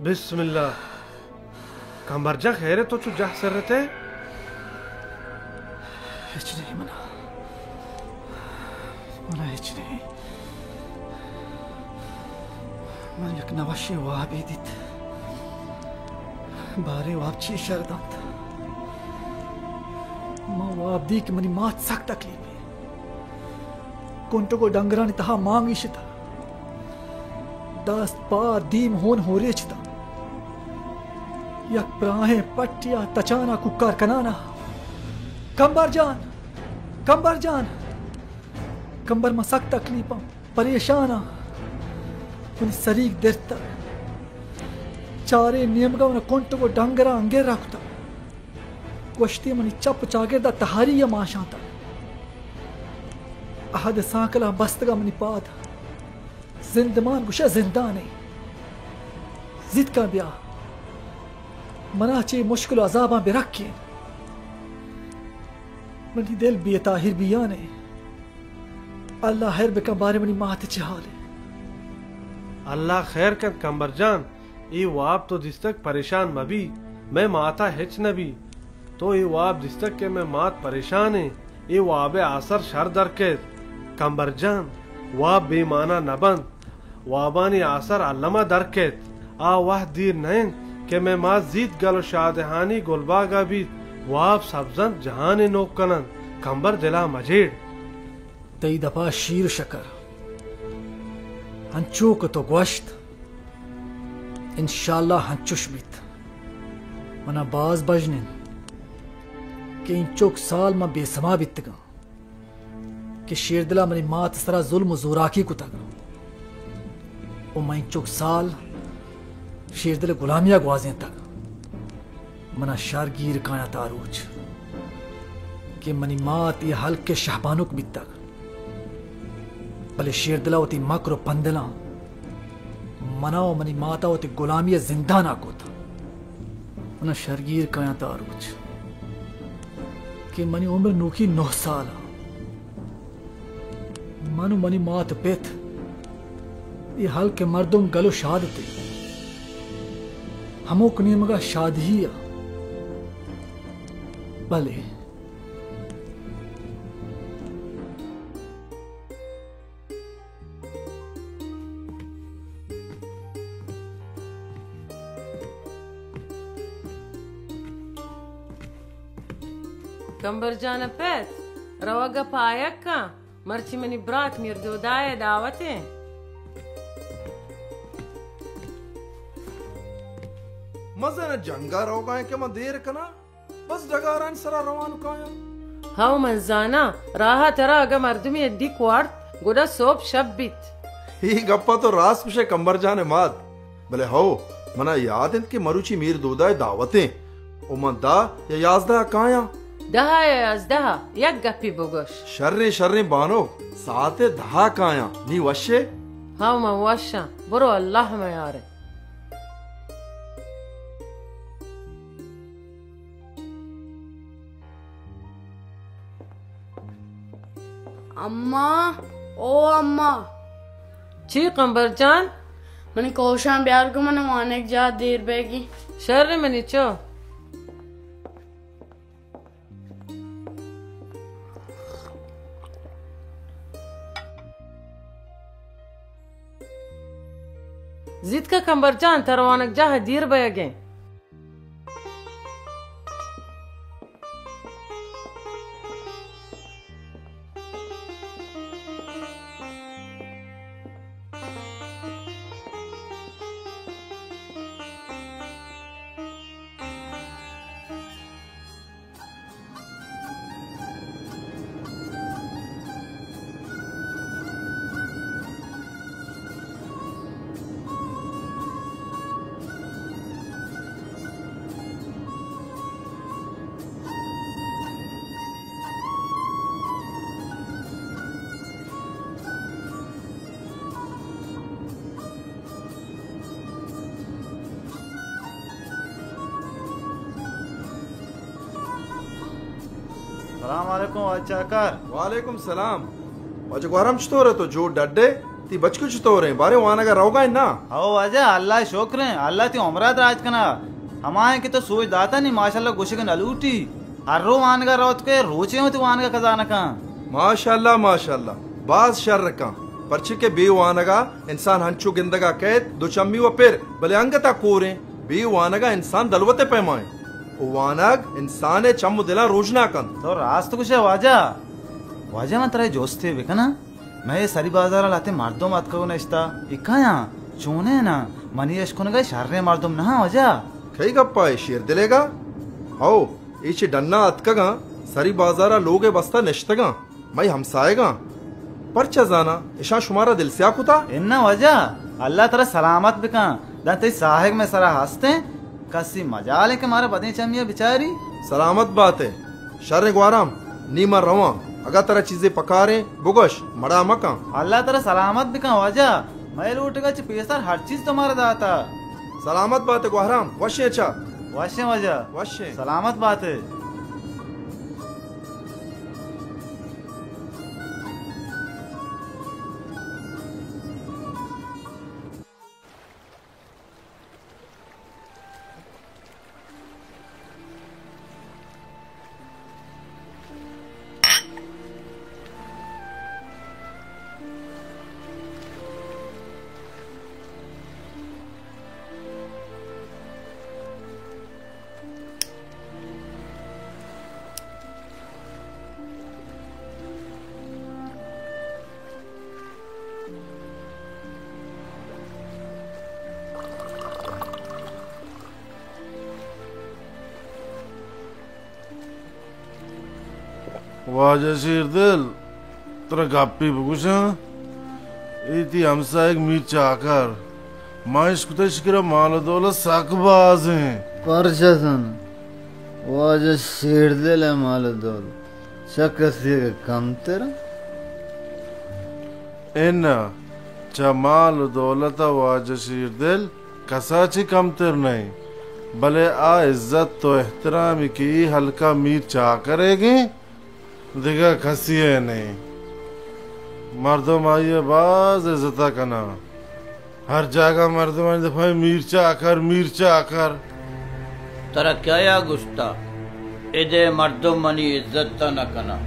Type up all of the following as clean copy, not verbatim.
बिस्मिल्लाह। कंबरजा खैर है तो चु जह सर थे हिच नहीं मना मना हिच नहीं मन यक नवशी वाबीदित बारे वापची शरदांत मां वाबदी की मनी मात सख्त तकलीफ है कुंटो को डंगरा ने तहा मांगी शिता दस्त पा दीम होन हो रेचता यक प्राहे पट्टिया तचाना कुक्कार कनाना कंबर जान कंबर में सख्त तकलीफा परेशाना उन सरीक देरता चारे नियमगा उन कुंटो को डंगरा अंगे रखता वश्ती मनी चप चागिरदा तहारी या माशाता अहद सांकला बस्तगा मनी पाद जिंदमान गुशा जिंदाने जिद का ब्या मनाचे मुश्किल अजाबा बेरखे मनी दिल बिय ताहिर बियाने अल्लाह खैर बेका बारे मनी माते चाले अल्लाह खैर कर कंबरजान ई वाब तो दिस्तक परेशान मबी मैं माता हिच नबी तो ई वाब दिस्तक के मैं मात परेशान है ई वाबे आसर शर दरके कंबरजान वाब बेमाना नबंद वाबानी आसर अल्लमा दरकेत आ वाह दीर नैन के मैं माँ जीत गलो शादहानी गुलबागा भी वाब सब्जन जहान नोकनन कंबर दिला मजेड़ तई दफा शीर शकर हंचूक तो गोश्त इंशाल्लाह हंचुश बित मना बाज बजनिन के इंचोक साल में बेसमा बितगा कि शेर दिला मनी मात सरा जुल्म जोराकी को तगा ओ मैं इंचोक साल शेर दिल गुलामिया ग्वाजें तक मना शारगीर काया तारूज के मनी मात ये हल्के शहबानुक बित तक भले शेर दिला होती मक्र पंदला मनाओ मनी माता होती गुलामिया जिंदा ना को था मना शारगीर काया तारूज के मनी उम्र नूकी 9 साल मनु मनी मात पेथ ये हल्के मर्दों गलो शादते हमोक नियमगा शादिया भले कंबरजान पेत रवागा पायक का मर्ची मनी ब्राक निर्दोदाय दावते मजा न जंगा रोगा है के म देर कना बस जगारान सरा रवान काया हाउ मंजाना राहा तरा अगा मर्दुमी एड्डी क्वार्ट गुडा सोप शब्बित ही गप्पा तो रास कुशे कंबर जाने माद भले हो मना याद है कि मरुची मीर दोदाय दावतें ओ मंदा या याजदा काया दहा या याजदा यक गप्पी बुगोश शर्रे बानो साथे दहा काया नी वशे हाउ मा वशा बरो अल्लाह में यारे अम्मा ओ अम्मा ची कंबरजान मनी कोशान ब्यार को मन माने जा देर बेगी शर्र मनी चो जिद का कंबरजान तरवानक जा दीर बेगे सलाम वालेकुम चाकर। वालेकुम सलाम। वाजा गुआराम चतोर तो जो डड्डे ती बचकु चतोर बारे वाना का रहोगा ना हो वाजा अल्लाह शुक्र है अल्लाह ती उमरात राज कना हमारे की तो सोच दाता नहीं माशाल्लाह गुश के नलूटी हर रो वान का रोत के रोचे होती वान का खजाना का माशाल्लाह माशाल्लाह बाज शर का पर्चे के बे वानगा इंसान हंचू गिंदगा कैद दो चम्मी व फिर भले अंगता कोरे बे वानगा इंसान दलवते पैमाए वानग इंसान चम दिला रोजना कन तो रास्त कुछ है वाजा वाजा मैं तेरे जोस्त थे बिकना मैं ये सारी बाजार लाते मर्दों मत करो नश्ता इकाया चोने ना मनी यशकुन गए शारने मर्दों ना वाजा कई गप्पा है शेर दिलेगा आओ इचे डन्ना अतकगा सारी बाजारा लोगे बस्ता नश्तगा मैं हमसाएगा परचा जाना ईशा शुमारा दिल से आकुता इन्ना वजह अल्लाह तेरा सलामत बिका दाते साहिब में सरा हंसते कसी मजा ले के मारे बदे चमिया बेचारी सलामत बात है शर गुआराम नीमा रवा अगर तेरा चीजें पका रहे बुगश मड़ा मका अल्लाह तेरा सलामत बिका वजह मैं लूटेगा पैसा हर चीज तुम्हारा दाता सलामत बात है गुआराम वशे अच्छा वशे वजह वशे सलामत बात है वाजा शेर दिल तेरा गप्पी बुकुशा इती हमसा एक मीर चाकर माइश कुते शिकरा माल दौलत साकबाज हैं परचसन वाजा शेर दिल है माल दौलत शक्सी के कम तेरा इन्ना चा माल दौलत वाजा शेर दिल कसाची कम तर नहीं भले आ इज्जत तो एहतराम की हल्का मीर चा करेगी दिगा खसी है नहीं मर्दम आइए बाज इज्जता कना हर जगह मर्दम आई दफा मिर्चा आकर तरा क्या या गुस्ता इदे मर्दम मनी इज्जत न कना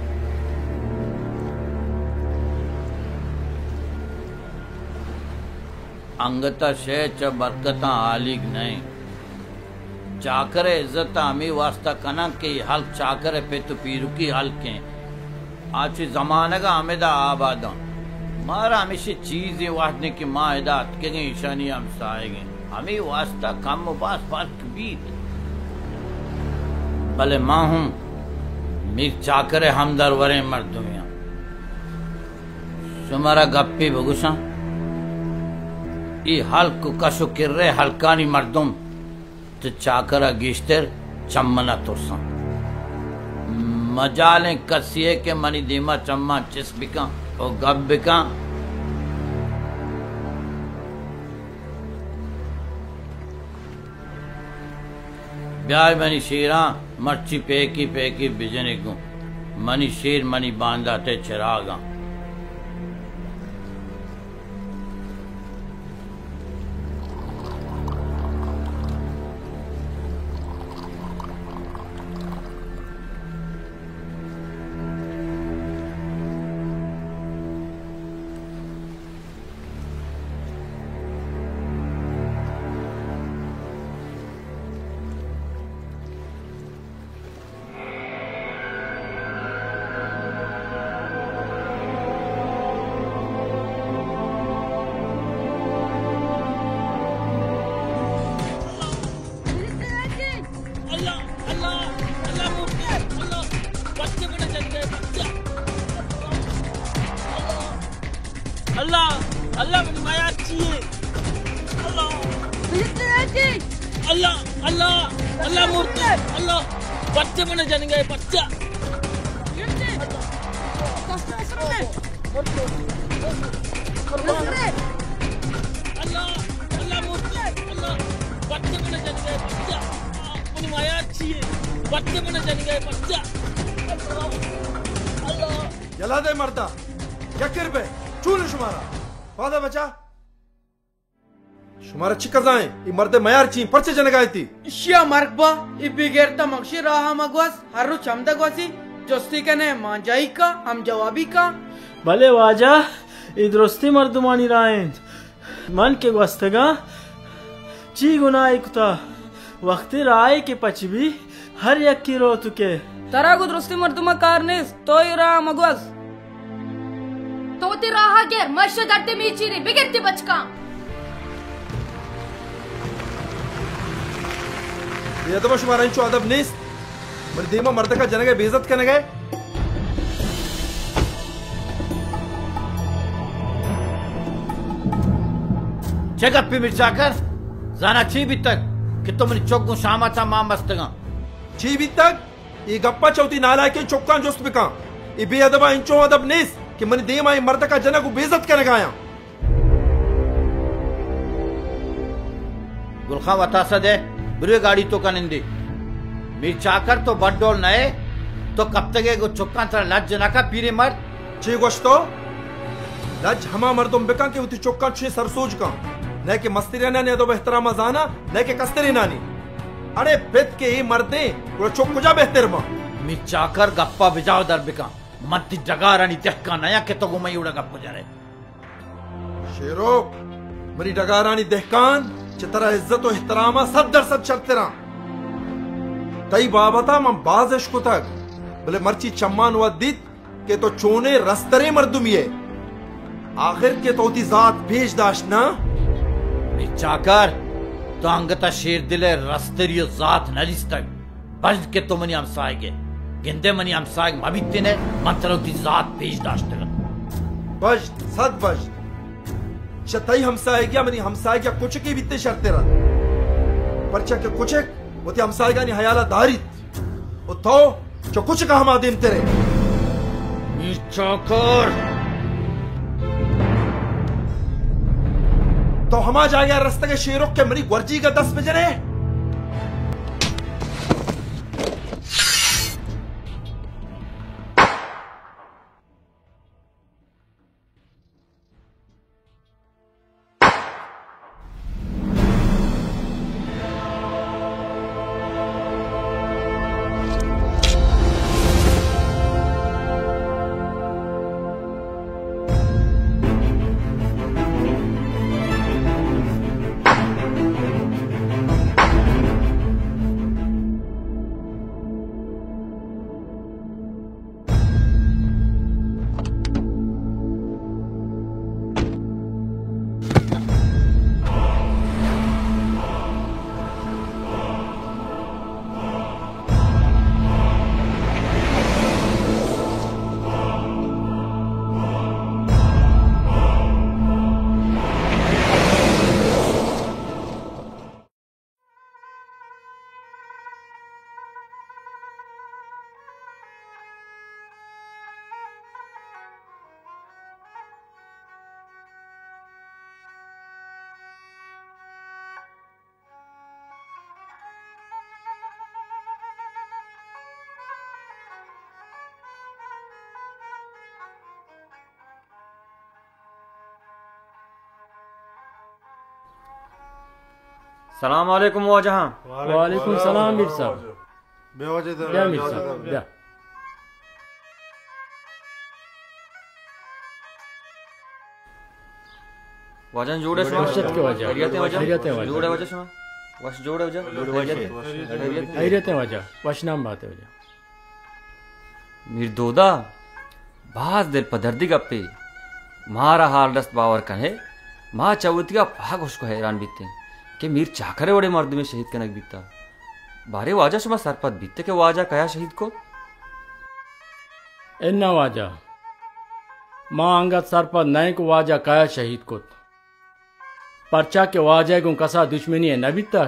अंगता शे च बरकता आलिग नहीं चाकर इज्जत अमी वास्ता कना के हल चाकर पे तो पीरू की हल के आज जमाने का आमेदा आबादा मारा हमेशा चीज वाटने की मायदात के ईशानी हम साएंगे हमें वास्ता कम बास बात कबीर भले माँ हूँ मीर चाकर हमदर वरे मर्दुमिया सुमारा गप्पी भगुसा ई हल्क कशु किर्रे हल्कानी मर्दुम तो चाकर गिश्तर चम्मना तुरसा मजाले कसिए के मनी दीमा चम्मा चिस बिका और गब बिका ब्याह मनी शीरा मर्ची पेकी बिजने गु मनी शीर मनी बांधा ते चिरागा जला दे मर्दा यकर बे चून शुमारा फादा बचा शुमारा चिकजाएं ये मर्दे मयार ची परचे जनगाई थी शिया मर्कबा ई बिगेरता मक्शी राहा मगवास हरु चमदगवासी जोस्ती कने मांजाई का हम जवाबी का भले वाजा इद्रोस्ती मर्दुमानी रायन मन के gwastega ची गुनाह कुता वक्ती राय के पचबी हर यक्की रो तुके तरा को दुरुस्ती मर्दुमा कारनेस तो ही राहा मगवास तो ती राहा गेर मश्य दट्टे मीचीरी बिगेरती बचका ये तो शुमारा इंचो अदब नीस मर दीमा मर्द का जनगे बेइज्जत करने गए चेकअप मिर्चा कर जाना ची भी तक कि तुमने चौक शामा था मां मस्तगा ची भी तक ये गप्पा चौथी नाला के चौकान जोस्त बिका ये बेअदबा इंचो अदब नीस कि मन दीमा ये मर्द का जनग को बेइज्जत करने गया गुलखा वतासा दे बुरे गाड़ी तो कनिंदी मीर चाकर तो बड्डोल नए तो कब तक को चुक्का तरह लज ना का पीरे मर ची गोश्तो लज हमा मर्दों बिका के उती चुक्का छे सरसोज का न के मस्तिरियाना ने तो एहतराम जाना न के कस्तरी नानी अरे बेत के ये मर्दे वो चुक कुजा बेहतर मा मीर चाकर गप्पा बिजाओ दर बिका मत जगह रानी देखका नया के तो गुमई उड़ा गप्पो जरे शेरो मरी डगारानी देहकान चितरा इज्जत और एहतरामा सब दर सब चलते रहा तई बाबता मैं बाज इश्क तक बोले मर्ची चम्मान हुआ दीत के तो चोने रस्तरे मर्दुमिये आखिर के तो ती जात भेज दाश ना चाकर तो अंगता शेर दिले रस्तरियो जात नलिस तक बज के तो मनी हम साएगे गिंदे मनी हम साएग मबित्ते ने मंत्रो ती जात भेज दाश तक बज सद बज शताई हमसाएगिया मनी हमसाएगिया कुछ की बित्ते शर्ते रहा परचा के कुछ वो ती हमसाएगा नहीं हयाला दारित वो तो जो कुछ का हम आदिम तेरे चाकर तो हमा जाएगा रास्ते के शेरों के मरी वर्जी का 10 बजे ने सलाम अलैकुम वाजहां वालेकुम सलाम मीर साहब बेवजह या मीर साहब या वजन जोड़े वशत के वजह खैरियतें वजह खैरियतें वजह जोड़े वजह सुना वश जोड़े वजह खैरियतें वजह वशनाम बात है वजह मीर दोदा बाज दिल पदर्दी गप्पे मारा हाल दस्त बावर कहे माँ चौथिया भाग उसको हैरान बीते कि मीर चाकरे वड़े मर्द में शहीद कनक बीता बारे वाजा शुमा सरपत बीते के वाजा कया शहीद को इन्ना वाजा माँ अंगत सरपत नए को वाजा कया शहीद को परचा के वाजा को कसा दुश्मनी है न बीता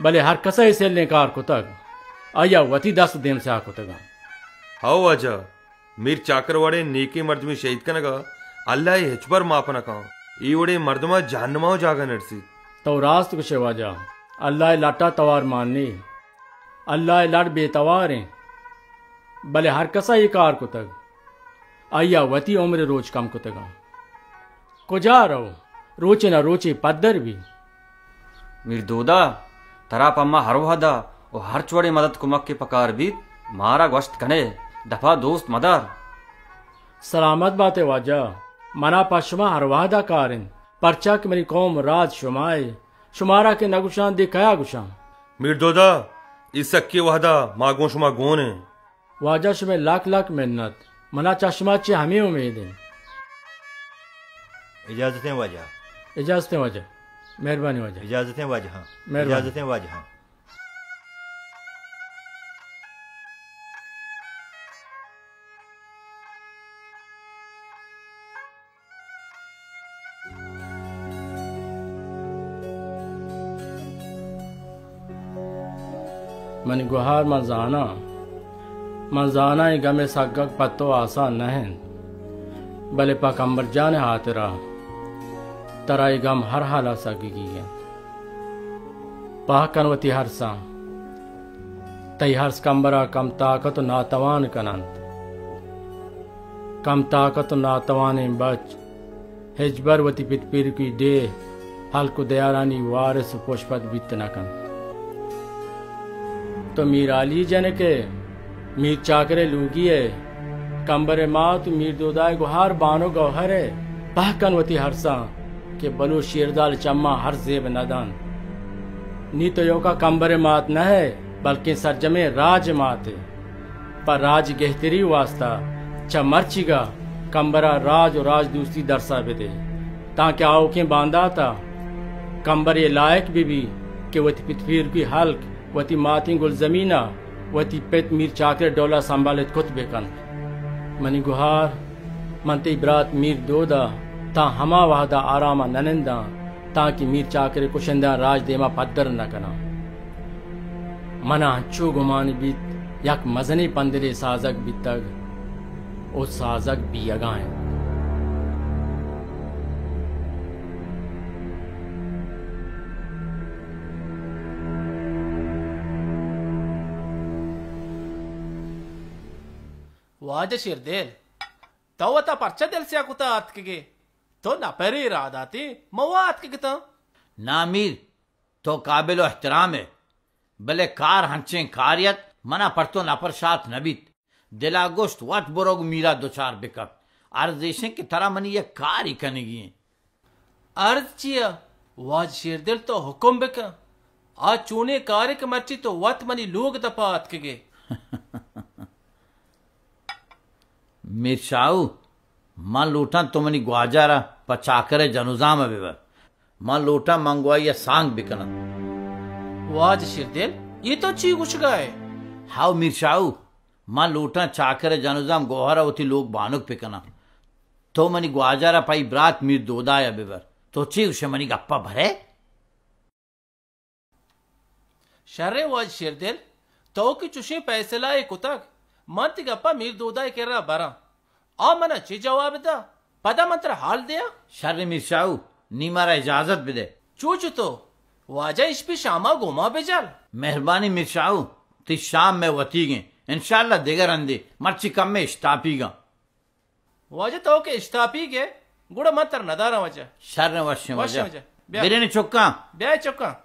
भले हर कसा इसे नेकार को तक आया वती 10 दिन से आको तक हाउ वाजा मीर चाकरवाड़े नेकी मर्द में शहीद कनगा अल्लाह हेचबर मापना का ई वड़े मर्दमा जहन्नमाओ जागा नरसी तो रास्त कुछ वाजा अल्लाह लाटा तवार मानने अल्लाह लाट बेतवार हैं भले हर कसा ये कार को तक आइया वती उम्र रोज कम कुतगा कुजा रहो रोचे ना रोचे पद्दर भी मीर दोदा तरा पम्मा हर वहदा और हर चोड़े मदद कुमक के पकार भी मारा गोश्त कने दफा दोस्त मदार सलामत बातें वाजा मना पशमा हर वादा कारिन परचा के मेरी कौम राज शुमाए शुमारा के नगुशान दिखाया गुशान मीर दोदा इस सक्के वहदा मागो शुमा गोन है वाजा शुमे लाख लाख मिन्नत मना चश्मा चे हमें उम्मीद है इजाजतें वाजा इजाजतें वाजा मेहरबानी वाजा इजाजतें वाजा हाँ इजाजतें वाजा हाँ मन गुहार मंजाना ही गमे सगक पत्तो आसान नहीं भले पकम्बर जाने हाथ रहा तराई गम हर हाला सगी है पाकनवती हरसा तई हर्ष कंबरा कम ताकत नातवान कनंत कम ताकत नातवान बच हिजबरवती पितपीर की डे हल्कु दयारानी वारिस पुष्पत बित नकन तो मीर आली जन के मीर चाकरे लूगिए कंबरे मात मीर दोदाय गुहार बानो गौहरे पहकनवती हरसा के बलू शेरदाल चम्मा हर जेब नदान नी तो यो का कंबरे मात न है बल्कि सरजमे राज मात पर राज गहतरी वास्ता च मर्चिगा कंबरा राज और राज दूसरी दरसा बेदे ताकि आओ के बांधा था कंबर ये लायक भी कि वती पितफीर की हल्क वती माती गुल जमीना वती पेत मीर चाकरे डोला संभालित कुत बेकन मनी गुहार मनते इब्रात मीर दोदा ता हमा वाहदा आरामा ननिंदा ताकि मीर चाकरे कुशिंदा राज देमा पद्दर न कना मना चो गुमान बीत यक मजनी पंदले साजक बीतग ओ साजक भी अगाएं वाज शिरदेल तवता परचा दिल से कुता आतके तो ना परे रादाती मवा आतके तो नामीर तो काबिल एहतराम है भले कार हंचे कारियत मना पर तो नापरशात नबीत दिला गोश्त वट बरोग मीरा दो चार बिकप अर्जेशें की तरह मनी ये कार ही कनेगी अर्ज चिया वाज शिरदेल तो हुक्म बिका आज चूने कार्य के मर्ची तो वत मनी लोग दपा आतके मीर शाहू मां लूटा तो मनी ग्वाजारा पचाकरे जनुजाम अबे मां लूटा मंगवाई सांग बिकन वाज शिरदेल ये तो ची कुछ गए हाउ मीर शाहू मां लूटा चाकरे जनुजाम गोहरा होती लोग बानुक पिकना तो मनी ग्वाजारा पाई ब्रात मीर दोदा अबे तो ची उसे मनी गप्पा भरे शर्रे वाज शिरदेल तो की चुशी पैसे लाए कुतक मंत गप्पा मीर दोदा के रहा बरा आ मना ची जवाब दा पदा मंत्र हाल दिया शर्रे मीर शाहू नी मारा इजाजत भी दे चूच तो वाजा इस पे शामा घुमा बेचाल मेहरबानी मीर शाहू ती शाम में वती गए इंशाल्लाह देगर अंदे मर्ची कम में इश्तापीगा वाजा तो के इश्तापी के गुड़ा मंत्र नदारा वजा शर्रे वश्य वजा बेरे ने चुक्का ब्याह चुक्का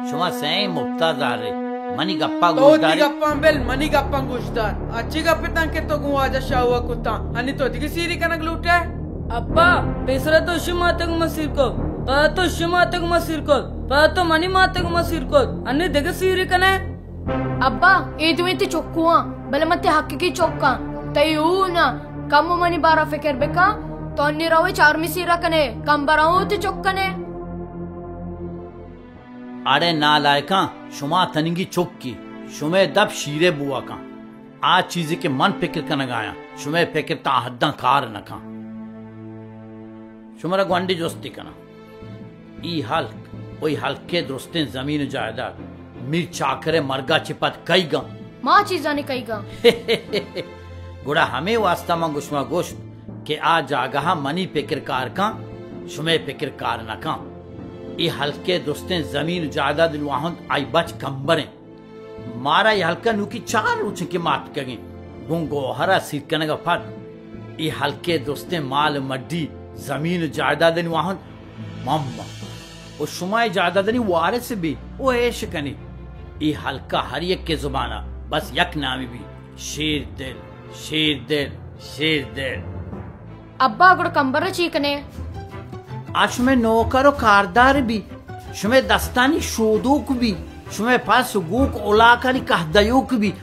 शुमा सही मुफ्तादार मनी गप्पा गुजदार गप्पा बेल मनी गप्पा गुजदार अच्छी गप्पे तंके तो गुआजा शाहुआ कुत्ता अनि तो दिगी सीरी कनक लूटे अब्बा पेसरा तो शुमातक मसीर को पातो शुमातक मसीर को पातो मनी मातक मसीर को अनि दिगी सीरी कने अब्बा ये तुम्हें ते चोकुआ बले मते हक की चोक्का तयूना कम मनी बारा फिकर बेका तो अन्नी रावे चारमी सीरा कने कम बराओ ते चोक्कने अरे नालायका शुमा तनिंगी चुप की शुमे दब शीरे बुआ का आज चीज के मन फिक्र का नगाया शुमे फिक्र ता हद्दा कार न का शुमरा ग्वांडी जोस्ती कना ई हल्क ओई हल्के दुरुस्ते जमीन जायदाद मीर चाकरे मरगा चिपत कई गा माँ चीजाने कई गा गुड़ा हमें वास्ता में गुस्मा गोश्त के आ जागहा मनी फिक्रकार का शुमे फिक्रकार न का ये हल्के दुरुस्ते जमीन जायदाद वाहन आई बच कंबरे मारा ये हल्का नुकी 4 रुच के मात कगे गुंगो हरा सीकने का फट ये हल्के दुरुस्ते माल मड्डी जमीन जायदाद वाहन मम्मा वो शुमाए जायदाद वारे से भी वो ऐश कनी ये हल्का हर एक के जुबाना बस यक नामी भी शेर दिल शेर दिल शेर दिल अब्बा गुड़ कंबर चीकने आज में नौकर कारदार भी शुमे दस्तानी शोदूक भी शुमे पास गुक उलाकरी कहदयूक भी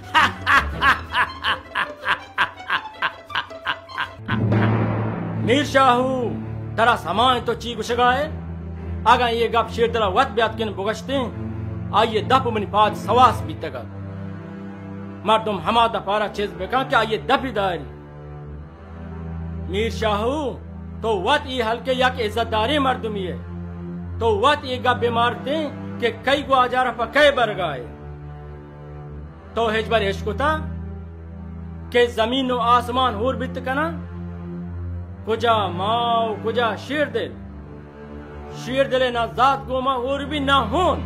मीर शाहू तरा सामान तो ची गुशगाए आगा ये गप शेर दला वत ब्यात किन बुगश्ते आइए दप मनी पाद सवास भी तक मर्दम हमा दफारा चीज बेका क्या ये दपीदारी मीर शाहू तो वत ये हल्के या के इज्जतदारी मर्दमी है तो वत ये गप बीमारते के कई गो आजारा पर कई बरगाए तो हेजबर हेशकुता के जमीन व आसमान होर बित कना कुजा माओ कुजा शेर दिले ना जात गोमा और भी ना होन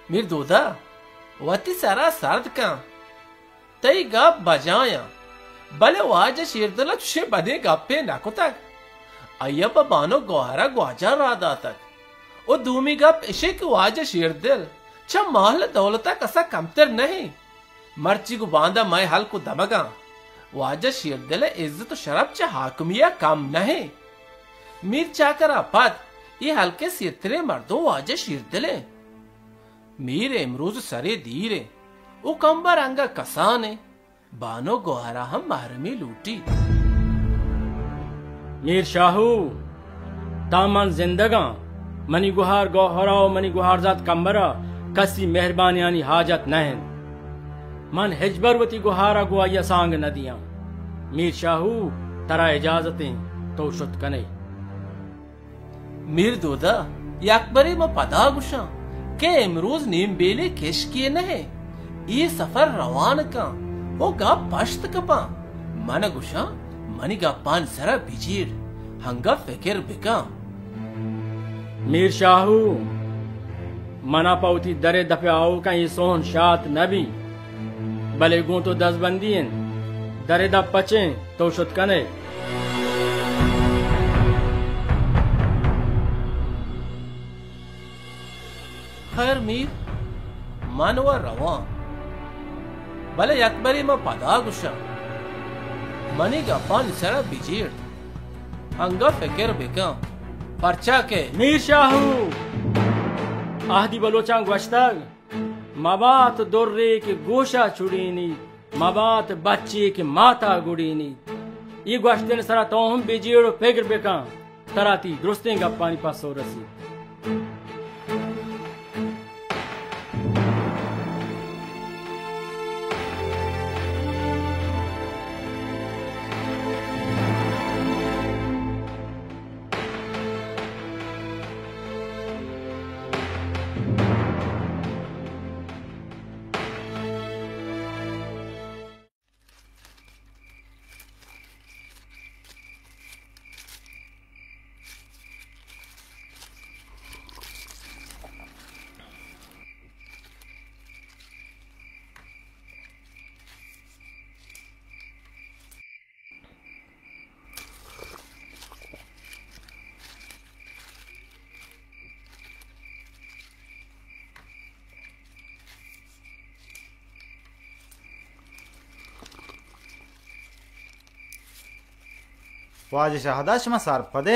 मीर दोदा वती सारा सर्द का तई गप बजाया भले वाज शेरदला छे बदे गप्पे नाकुता अय्यप बानो गोहरा ग्वाजा रादा तक ओ दूमी गप इशे के वाज शेरदल छ महल दौलता कसा कमतर नहीं मर्ची को बांधा मैं हल को दमगा वाजा शेरदल इज्जत शरफ च हाकमिया कम नहीं मीर चाकरा पद ये हल्के सितरे मर्दों वाजा शेरदले मीर इमरूज सरे दीरे वो कंबर अंगा कसाने बानो गोहरा हम महरमी लूटी मीर शाहू तामन जिंदगा मनी गुहार गोहरा मनी गुहार जात कंबरा कसी मेहरबानी यानी हाजत नहीं मन हिजबरवती गुहारा गुआया सांग नदियां मीर शाहू तरा इजाजतें तो शुत कने मीर दोदा यकबरी में पदा गुशा के इमरोज नीम बेले केश किए नहीं ये सफर रवान का वो गा पश्त कपा मन गुशा मनी गा पान सरा बिजीर हंगा फिकिर बिका मीर शाहू मना पाउती दरे दफे आओ का ये सोहन शात नबी भले गो तो 10 बंदियन दरे दप पचे तो शुत कने खैर मीर मानवा रवा भले अकबरी में पदा गुशा मनी का पान सरा बिजीर हंगा फिकिर बिका परचा के मीर शाहू आहदी बलोचा ग्वश्तग मबात दोर्रे के गोशा छुड़ीनी मबात बच्चे के माता गुड़ीनी ये ग्वश्तन सरा तो हम बिजीर फिक्र बिका तराती दुरुस्ते गप्पानी पासो रसी वाज शाहदा शमा सार पदे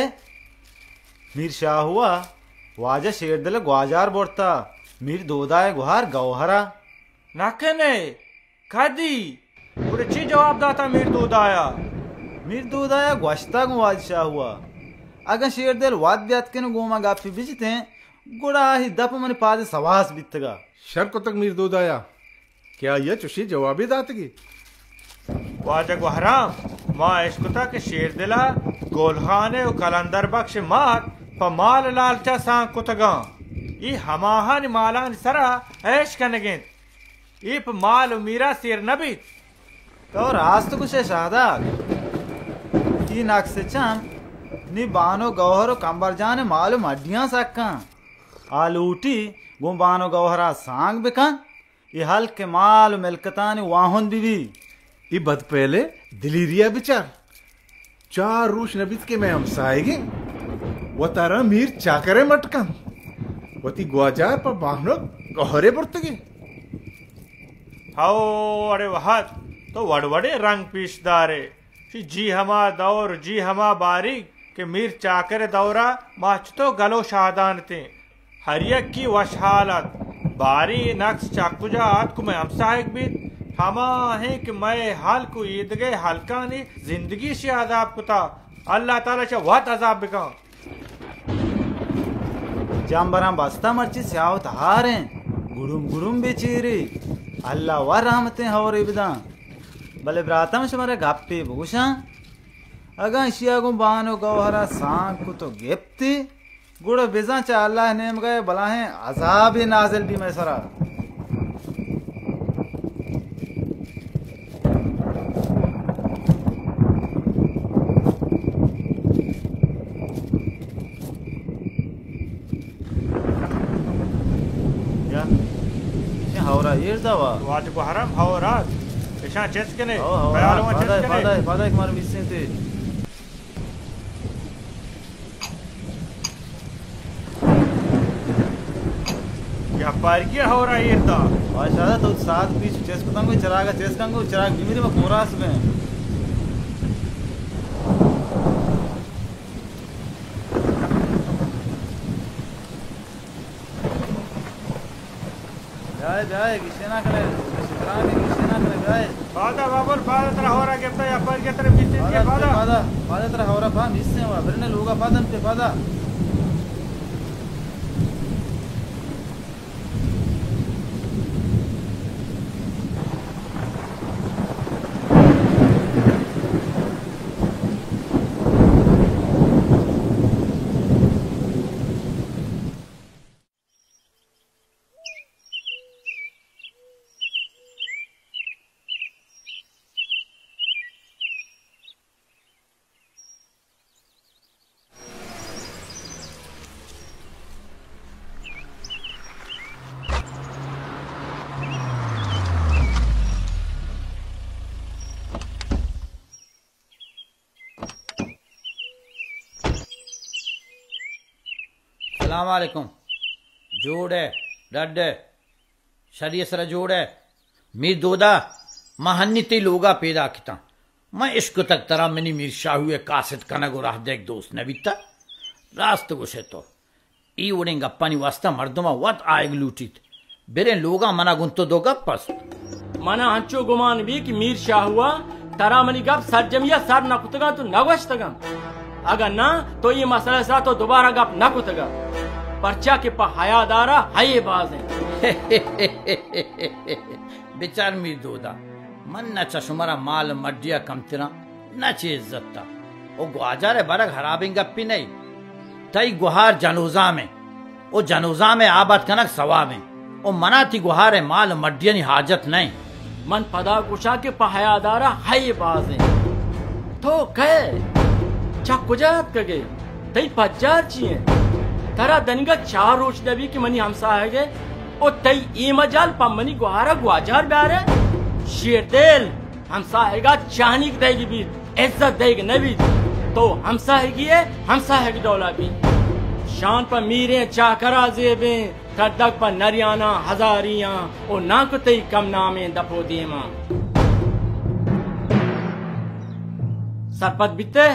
मीर शाह हुआ वाज शेरदल ग्वाजार बोरता मीर दोदाय गुहार गौहरा नाकने खादी पूरे ची जवाब दाता मीर दोदाया ग्वाश्ता गु वाज शाह हुआ अगर शेरदल वाद ब्यात के गोमा गापी बिजते गुड़ा ही दप मन पाद सवास बितगा शर को तक मीर दोदाया क्या यह चुशी जवाबी दातगी वाज गुहरा माँ इश्कुता के शेर दिला गोलखाने और कलंदर बख्श मात पमाल लालचा सांग कुतगा ई हमाहन मालान सरा ऐश कनगिन इप माल मीरा सिर नबी तो रास्त कुछ शादा तीन अक्स चम नी बानो गौहर कंबर जाने मालूम अड्डियां सक्का आलूटी गो बानो गौहरा सांग बिकन ये हल के माल मिलकतान वाहन बीवी ये बद पहले दिलीरिया बिचार चार रूश नबीत के मैं हमसाएगी वो तारा मीर चाकरे मटका वती ग्वाजार पर बाहनो गहरे बरतगे हाओ अरे वहाद तो वड़वड़े रंग पीसदारे जी हमा दौर जी हमा बारीक के मीर चाकर दौरा माच तो गलो शादान थे हरियक की वश हालत बारी नक्स चाकुजा आत को मैं हमसाहिक भी हमा है कि मैं हाल को ईद गए हल्का ने जिंदगी से आजाब कुता अल्लाह ताला से बहुत अजाब बिका जाम्बरा बस्ता मर्ची स्यावत हारे गुड़ुम गुड़ुम बेचेरे अल्लाह व रहमतें और इबदा भले ब्रातम से मरे गप्पे भूषा अगा शिया गो बानो गौहरा सांग को तो गेप्ती गुड़ बिजा चा अल्लाह नेम गए भला है अजाब नाजिल भी मैं सरा हौरा ये दवा वाज को हरम हौरा ऐसा चेस के ने बयालो में चेस के ने फादा एक मार मिससे थे क्या पार किया हौरा ये दा माशाल्लाह तो साथ बीच चेस को तंगो चरागा चेस कंगो चराग निमिरे में कोरास में जाए किसेना करे शितरानी किसेना करे जाए फादा बाबुल फादा तरह हो रहा के या पर के तरफ मिससे के फादा तरह हो रहा फा मिससे हुआ फिर ने लोगा फादम पे फादा अस्सलामुअलैकुम जोड़ है डड है शरीय सर जोड़ है मीर दोदा महन्नीती लोगा पैदा किता मैं इश्क तक तरह मिनी मीर शाहुए कासिद कनगो राह देख दोस्त नबीता रास्त गुशे तो ई उड़ेंगा पानी वास्ता मर्दमा वत आएग लूटीत बेरे लोगा मना गुंतो दो गप पस मना हंचो गुमान भी कि मीर शाहुआ तरा मनी गप सरजमिया सर न कुतगा तो नगश्तगा अगर ना तो ये मसला सा तो दोबारा गप न कुतगा पर्चा के पा हयादारा हये बाज है बेचार मीर दोदा मन न चशुमरा माल मड्डिया कमतिरा न चे इज्जत ता ओ ग्वाजारे बरग हराबिंग गप्पी नहीं तई गुहार जनोजा में ओ जनोजा में आबाद कनक सवा में ओ मना थी गुहारे माल मड्डियन हाजत नहीं मन पदा कुशा के पा हयादारा हये बाज है तो कहे चा कुजात कगे तई पज्जार चिए तरा दनिगा चार रोज नबी की मनी हमसा है गे ओ तई ई मजाल पा मनी गुहारा ग्वाजार ब्यारे शेर दिल हमसा हैगा चाहनी देगी भी इज्जत देगी नबी तो हमसा है दौला भी शान पर मीरे चाकरा जेबे तड़क पर नरियाना हजारियां ओ ना को तई कम नामे दफो देमा सरपत बिते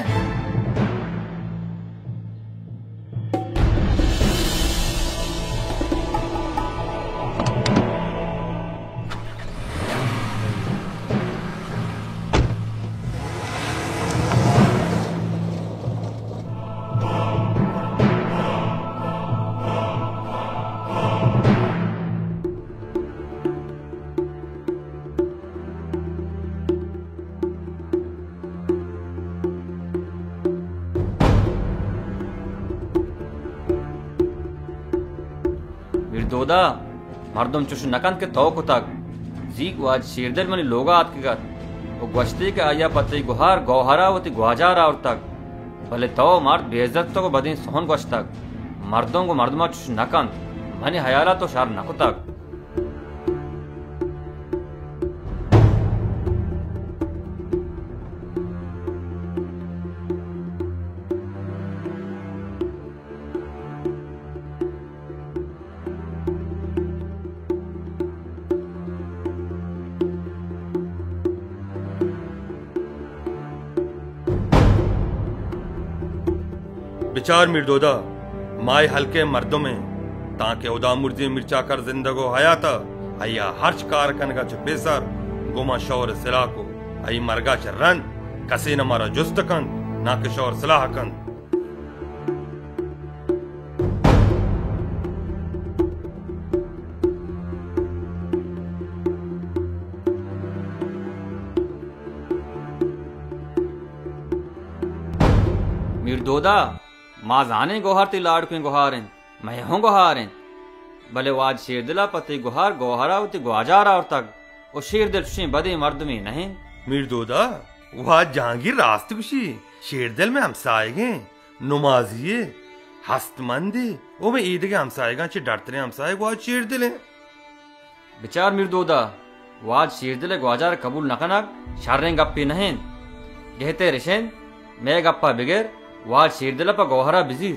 दोदा मर्दम चुश नकन के तो कुतक जीक वाज शेरदल मनी लोगा आत के गत वो गश्ती के आया पत्ती गुहार गौहरा वती गुहाजार और तक भले तो मर्द बेइज्जत तो को बदीन सोहन गश्त तक मर्दों को मर्दमा चुश नकन मनी हयाला तो शार नकुतक बिचार मिर्दोदा माए हल्के मर्दों में ताके उदा मुर्जी मिर्चा कर जिंदगो हयाता अया हर्च कार कनगा च बेसर गुमा शौर सिला को अई मरगा च रन कसे न मारा जुस्त कन ना के शौर सलाह कन मिर्दोदा माँ जाने गोहार ती लाड़ के गोहारें मैं हूँ गोहारें भले वाज शेर दिला पति गुहार गोहरा उती ग्वाजारा और तक वो शेर दिल खुशी बदे मर्द में नहीं मिर्दोदा वह जहांगीर रास्त खुशी शेर दिल में हमसाएगे नुमाजिए हस्तमंदी वो में ईद के हमसाएगा चे डरते हमसाए वाज शेर दिले बिचार मिर्दोदा वाज शेर दिले ग्वाजार कबूल नकनक शारें गप्पी नहीं कहते रिशेन मैं गप्पा बिगैर वाज शेर दिला पर गोहरा बिजीर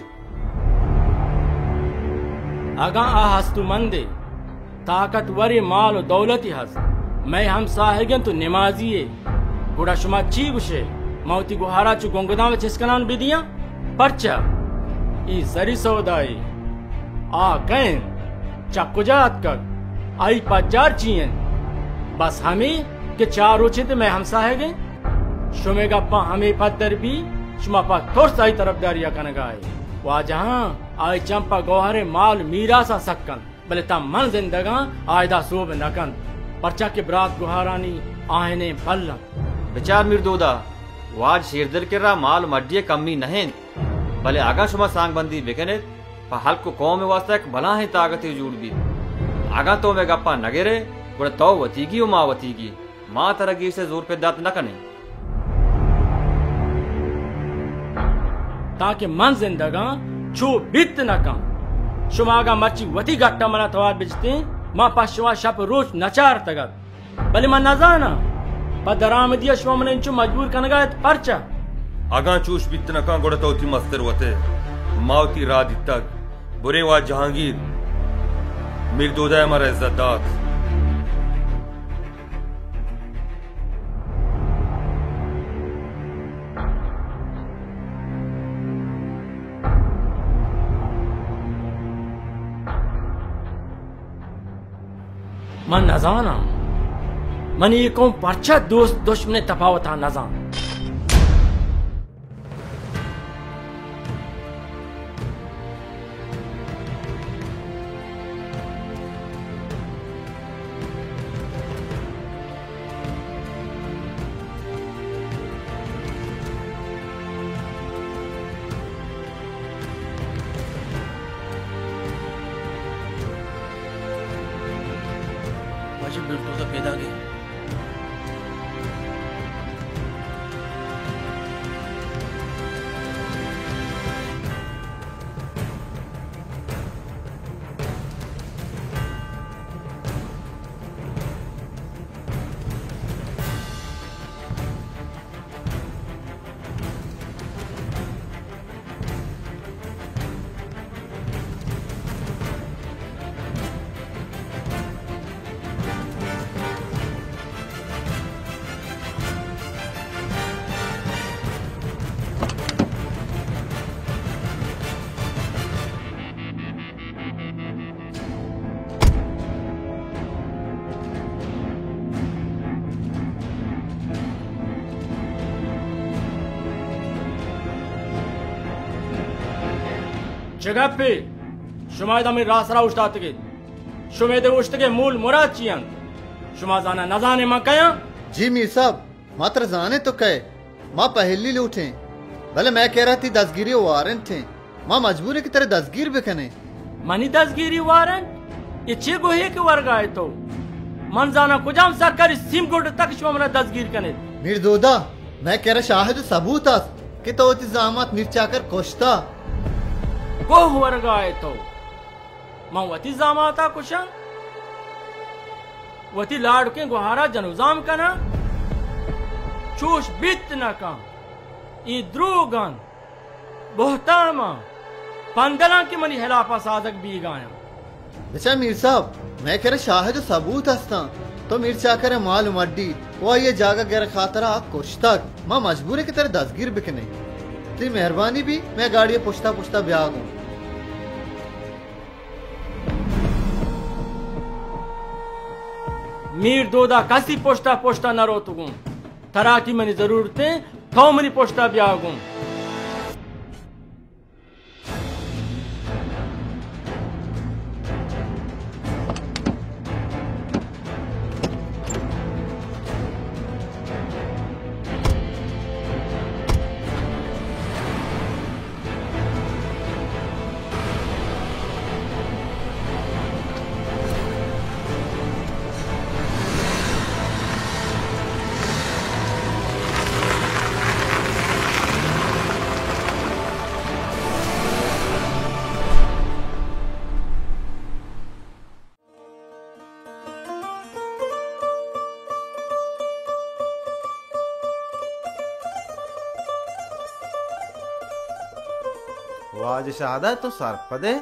अगा आ हस्तु मंदे ताकतवरी माल और दौलती हस मैं हम साहेगन तो नमाजिए गुड़ा शुमा ची गुशे मौती गुहारा चु गोंगदा में चिस्कनान बिदिया परचा ई सरी सौदाई आ कैन चक्कुजात कर आई पचार चियन बस हमें के चार उचित मैं हम साहेगे शुमे गप्पा हमें पत्तर भी शुमा पा थोड़ साई तरफदारिया कनगाए वा जहां आई चंपा गोहरे माल मीरा सा सक्कन भले ता मन जिंदगा आयदा सोब नकन परचा के बरात गुहारानी आहने पल्ला बिचार मिर्दोदा वाज शेरदल के रा माल मड्डिये कमी नहीं भले आगा शुमा सांग बंदी बेकने पहल को कौम वास्ता एक भला है ताकत जुड़ भी आगा तो में गप्पा नगेरे गुड़ तो वतीगी माँ वतीगी माँ तरगी से जोर पे दात न कने ताकि मन जिंदगा छो बित न कम शुमागा मची वती गट्टा मना तवार बिजते मां पशवा शप रोज नचार तगत भले मन न जाना पदराम दिया शुमा मन इंचु मजबूर कनगा परचा आगा चूश बित न का गोड़तो ती मस्तर वते मावती रात तक बुरे वा जहांगीर मिर्दोदा हमारा इज्जतदार मन नजाना मन ये कौन परचा दोस्त दुश्मन तफावता नजान जगह पे शुमायदा में रासरा उष्टातगे शुमेदे उष्टगे मूल मुराद चियन शुमा जाना न जाने मां कया जी मीर साहब मात्र जाने तो कहे मां पहली ले उठे भले मैं कह रहा थी दसगिरी वारंट थे मां मजबूरी की तरह दसगिर भी कने मनी दसगिरी वारंट ये चे गोहे के वर्ग आए तो मन जाना कुजाम सरकारी सिम गोड तक शो मना दस्तगीर कने मीर दोदा मैं कह रहा शाहिद सबूत कि तो इल्जामात मिर्चाकर कोश्ता को वर्ग आए तो मां वती जामाता कुशा वती लाड़ के गुहारा जनुजाम कना चोश बित न का ई द्रोगन बोहतामा पंदला के मनी हिलाफा साधक भी गाया बेचा मीर साहब मैं कह रहा शाहिद सबूत हस्ता तो मीर चाकर मालूम अड्डी वो ये जागा गैर खातरा कोश्ता मां मजबूर है कि तेरे दस्तगीर बिकने तेरी मेहरबानी भी मैं गाड़ी पुछता पुछता ब्याह हूं मीर दोदा कसी पोस्टा पोस्टा न रोतुगुं तरा की मनी जरूरतें तो मनी पोस्टा ब्यागुं वाज शादा तो सर पदे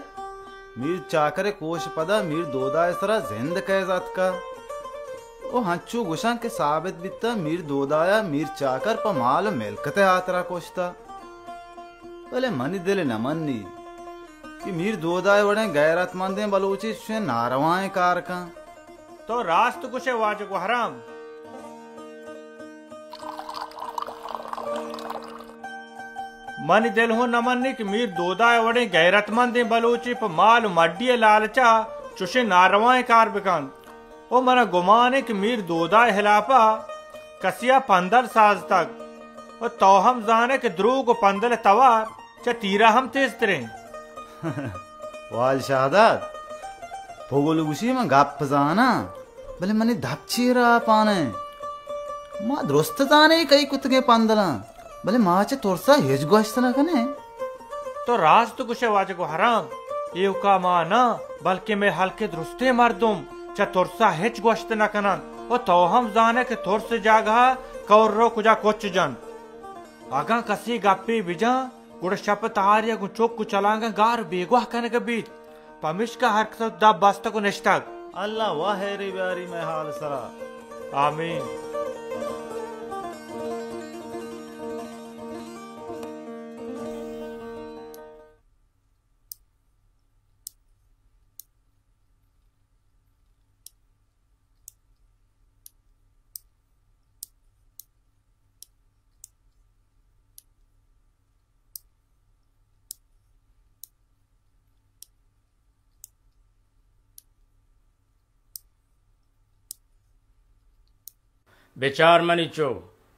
मीर चाकरे कोश पदा मीर दोदा इसरा जिंद कैजात का ओ हंचू गुशा के साबित बित्ता मीर दोदाया मीर चाकर प माल मेलकते आतरा कोशता भले मनी दिल न मन्नी कि मीर दोदाय वड़े गैरतमंदे बलूची से नारवाएं कार का तो रास्त कुछ वाज को हराम मन दिल हो न मन्नी कि मीर दोदाय वड़े गैरतमंदे बलूची प माल मड्डिए लालचा चुशे नारवाएं कार बिकान ओ मना गुमाने कि मीर दोदाय हिलापा कसिया 15 साज तक और तो हम जाने के द्रू को 15 तवार च तीरा हम तेज तरे वाल शाहदात भोगोल गुशी में गप जाना भले मने धपचीरा पाने मां दुरुस्त जाने कई कुतगे 15 भले माचे तोरसा हेज गोश्त न कने तो राज तो कुछ वाज को हराम ये का मां ना बल्कि मैं हल्के दुरुस्ते मर्दुम च तोरसा हेज गोश्त न कना ओ तो हम जाने के तोर से जागा कौरो कुजा कोच जन आगा कसी गप्पी बिजा गुड़ शप तारिया गु चोक को चलांगा गार बेगवा कने के बीत पमिश का हरकत द बस्त को निष्ठक अल्लाह वाह रे प्यारी में हाल सरा आमीन बेचार मनिचो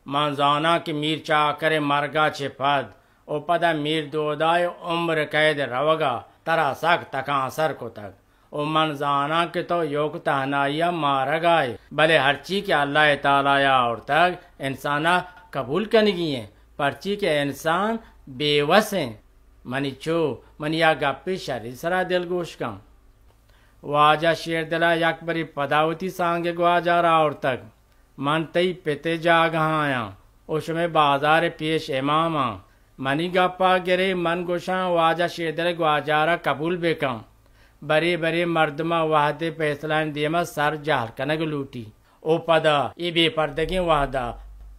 मांजाना की मीर चा करे मरगा छे पद ओ पदा मीर दोदाय उम्र कैद रवगा तरा सक तका असर को तक ओ मंजाना के तो योग तहनाइया मारगाए भले हरची के अल्लाह तालाया और तक इंसाना कबूल करनी है पर्ची के इंसान बेवस हैं मनिचो मनिया गप्पी शरी सरा दिल गोश कम वाजा शेर दिला यकबरी पदावती सांगे ग्वाजा रहा और तक मन तई पिते जाग आया उसमें बाजार पेश इमामा मनी गप्पा गिरे मन गोशा वाजा शेदर ग्वाजारा कबूल बेकम बरे बरे मर्दमा वाहदे फैसला दियमा सर जाल कनग लूटी ओ पदा ये बेपर्दगी वाहदा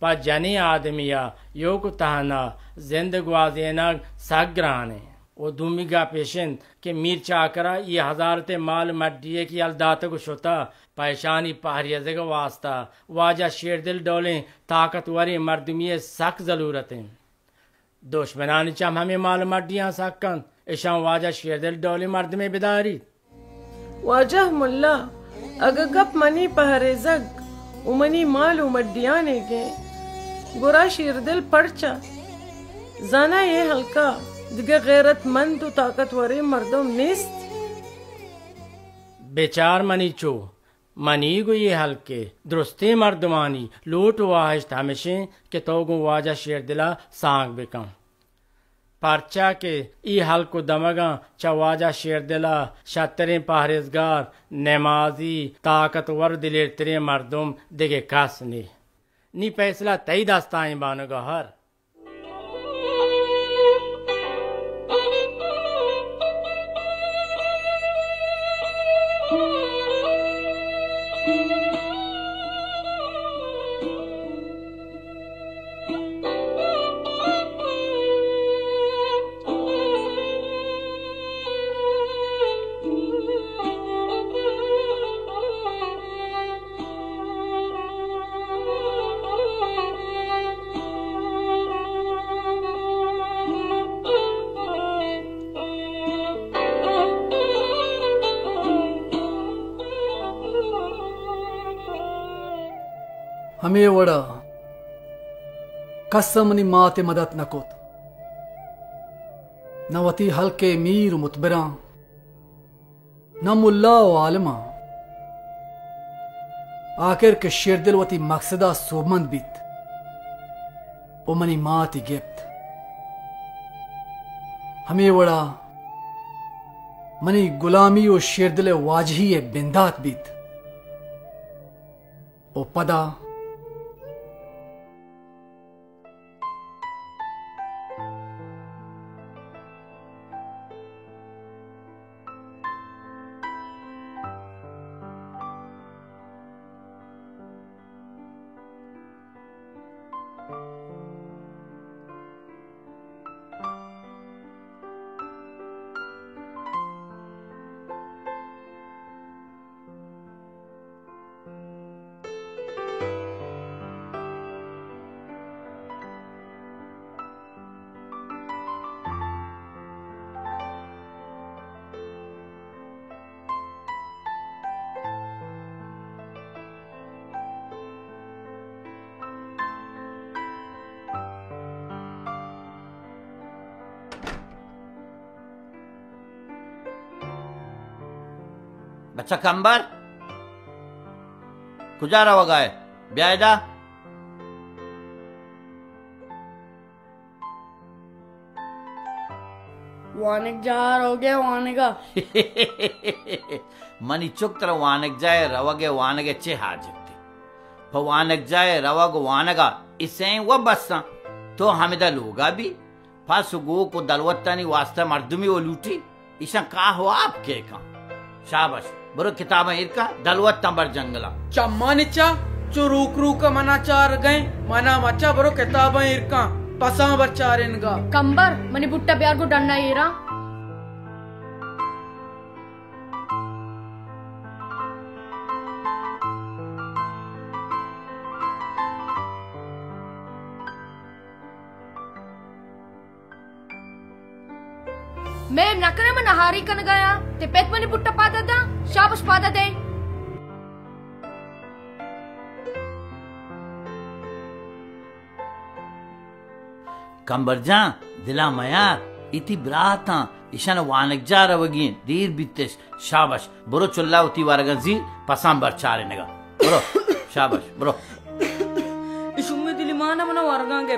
प जनी आदमिया योग तहना जिंद ग्वाजेना सग्राने ओ दुमिगा पेशन के मीर चाकरा ये हजारते माल मड्डिए की अलदात को शुता परेशानी पहरियज का वास्ता वाजा शेर दिल डोले ताकतवरी मर्दमिय सख्त जरूरतें दुश्मनानी चम हमें माल मड्डियाँ सकन ईशा वाजा शेर दिल डोले मर्द में बिदारी वाजा मुल्ला अगर गप मनी पहरेजग उमनी माल उमड्डियाँ ने के गुरा शेर दिल पड़चा जाना ये हल्का दिगे गैरतमंद तो ताकतवरे मर्दों निस्त बेचार मनी चो मनी गो ये हल्के दुरुस्ते मर्दमानी लोट वाहिश्त हमेशे के तोगो वाजा शेर दिला सांग बिकम परचा के ई हल को दमगा चवाजा शेर दिला शतरे पहरेजगार नमाजी ताकतवर दिलेर तेरे मर्दुम दिगे कास नी फैसला तई दास्ताएं बानुगा हर हमें वड़ा कसमनी माते मदद नकोत नवती हल्के मीर मुतबरा न मुल्ला व आलमा आखिर के शेरदिल वती मकसदा सोमंद बीत ओ मनी माती गिफ्त हमें वड़ा मनी गुलामी ओ शेरदिल वाजही बिंदात बीत ओ पदा बच्चा कंबर कुजा रहा गाय ब्यायदा वानिक जा रहोगे वानिका मनी चुक तरह वानक जाए रवगे वानगे चे हाजती पर वानक जाए रवग वानगा इसे वो बस्सा तो हमें लोगा भी फासुगो को दलवत्तानी वास्ता मर्दुमी वो लूटी इसा का हो आपके का शाबाश बरो किताब इरका दलवत तंबर जंगला चम्मा निचा चो रूक रूक मना चार गए मना मचा बरो किताब इरका पसा बचार इनका कंबर मनी बुट्टा प्यार को डरना येरा मैं नकरे में नहारी कन गया ते पेट मनी बुट्टा पादा था शाबाश पादा दे कंबरजा दिला मयार इति ब्राता ईशान वानक जा रवगी दीर बितेश शाबाश बरो चुल्ला उती वारगजी पसाम बरचारे नगा बरो शाबाश बरो इशुम्मे दिली माना मना वारगांगे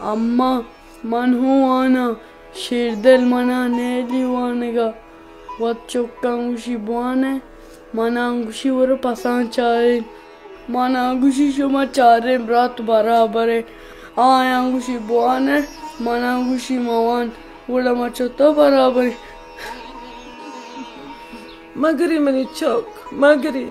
Amma man huana shirdel mana ne diwanega. Wat çok kangushi buane. Mana angushi vore pasan charin. Mana angushi shoma charin brat barabare. Ay angushi buane. Mana angushi mawan. Vola machoto barabare. Magri mani çok. Magri.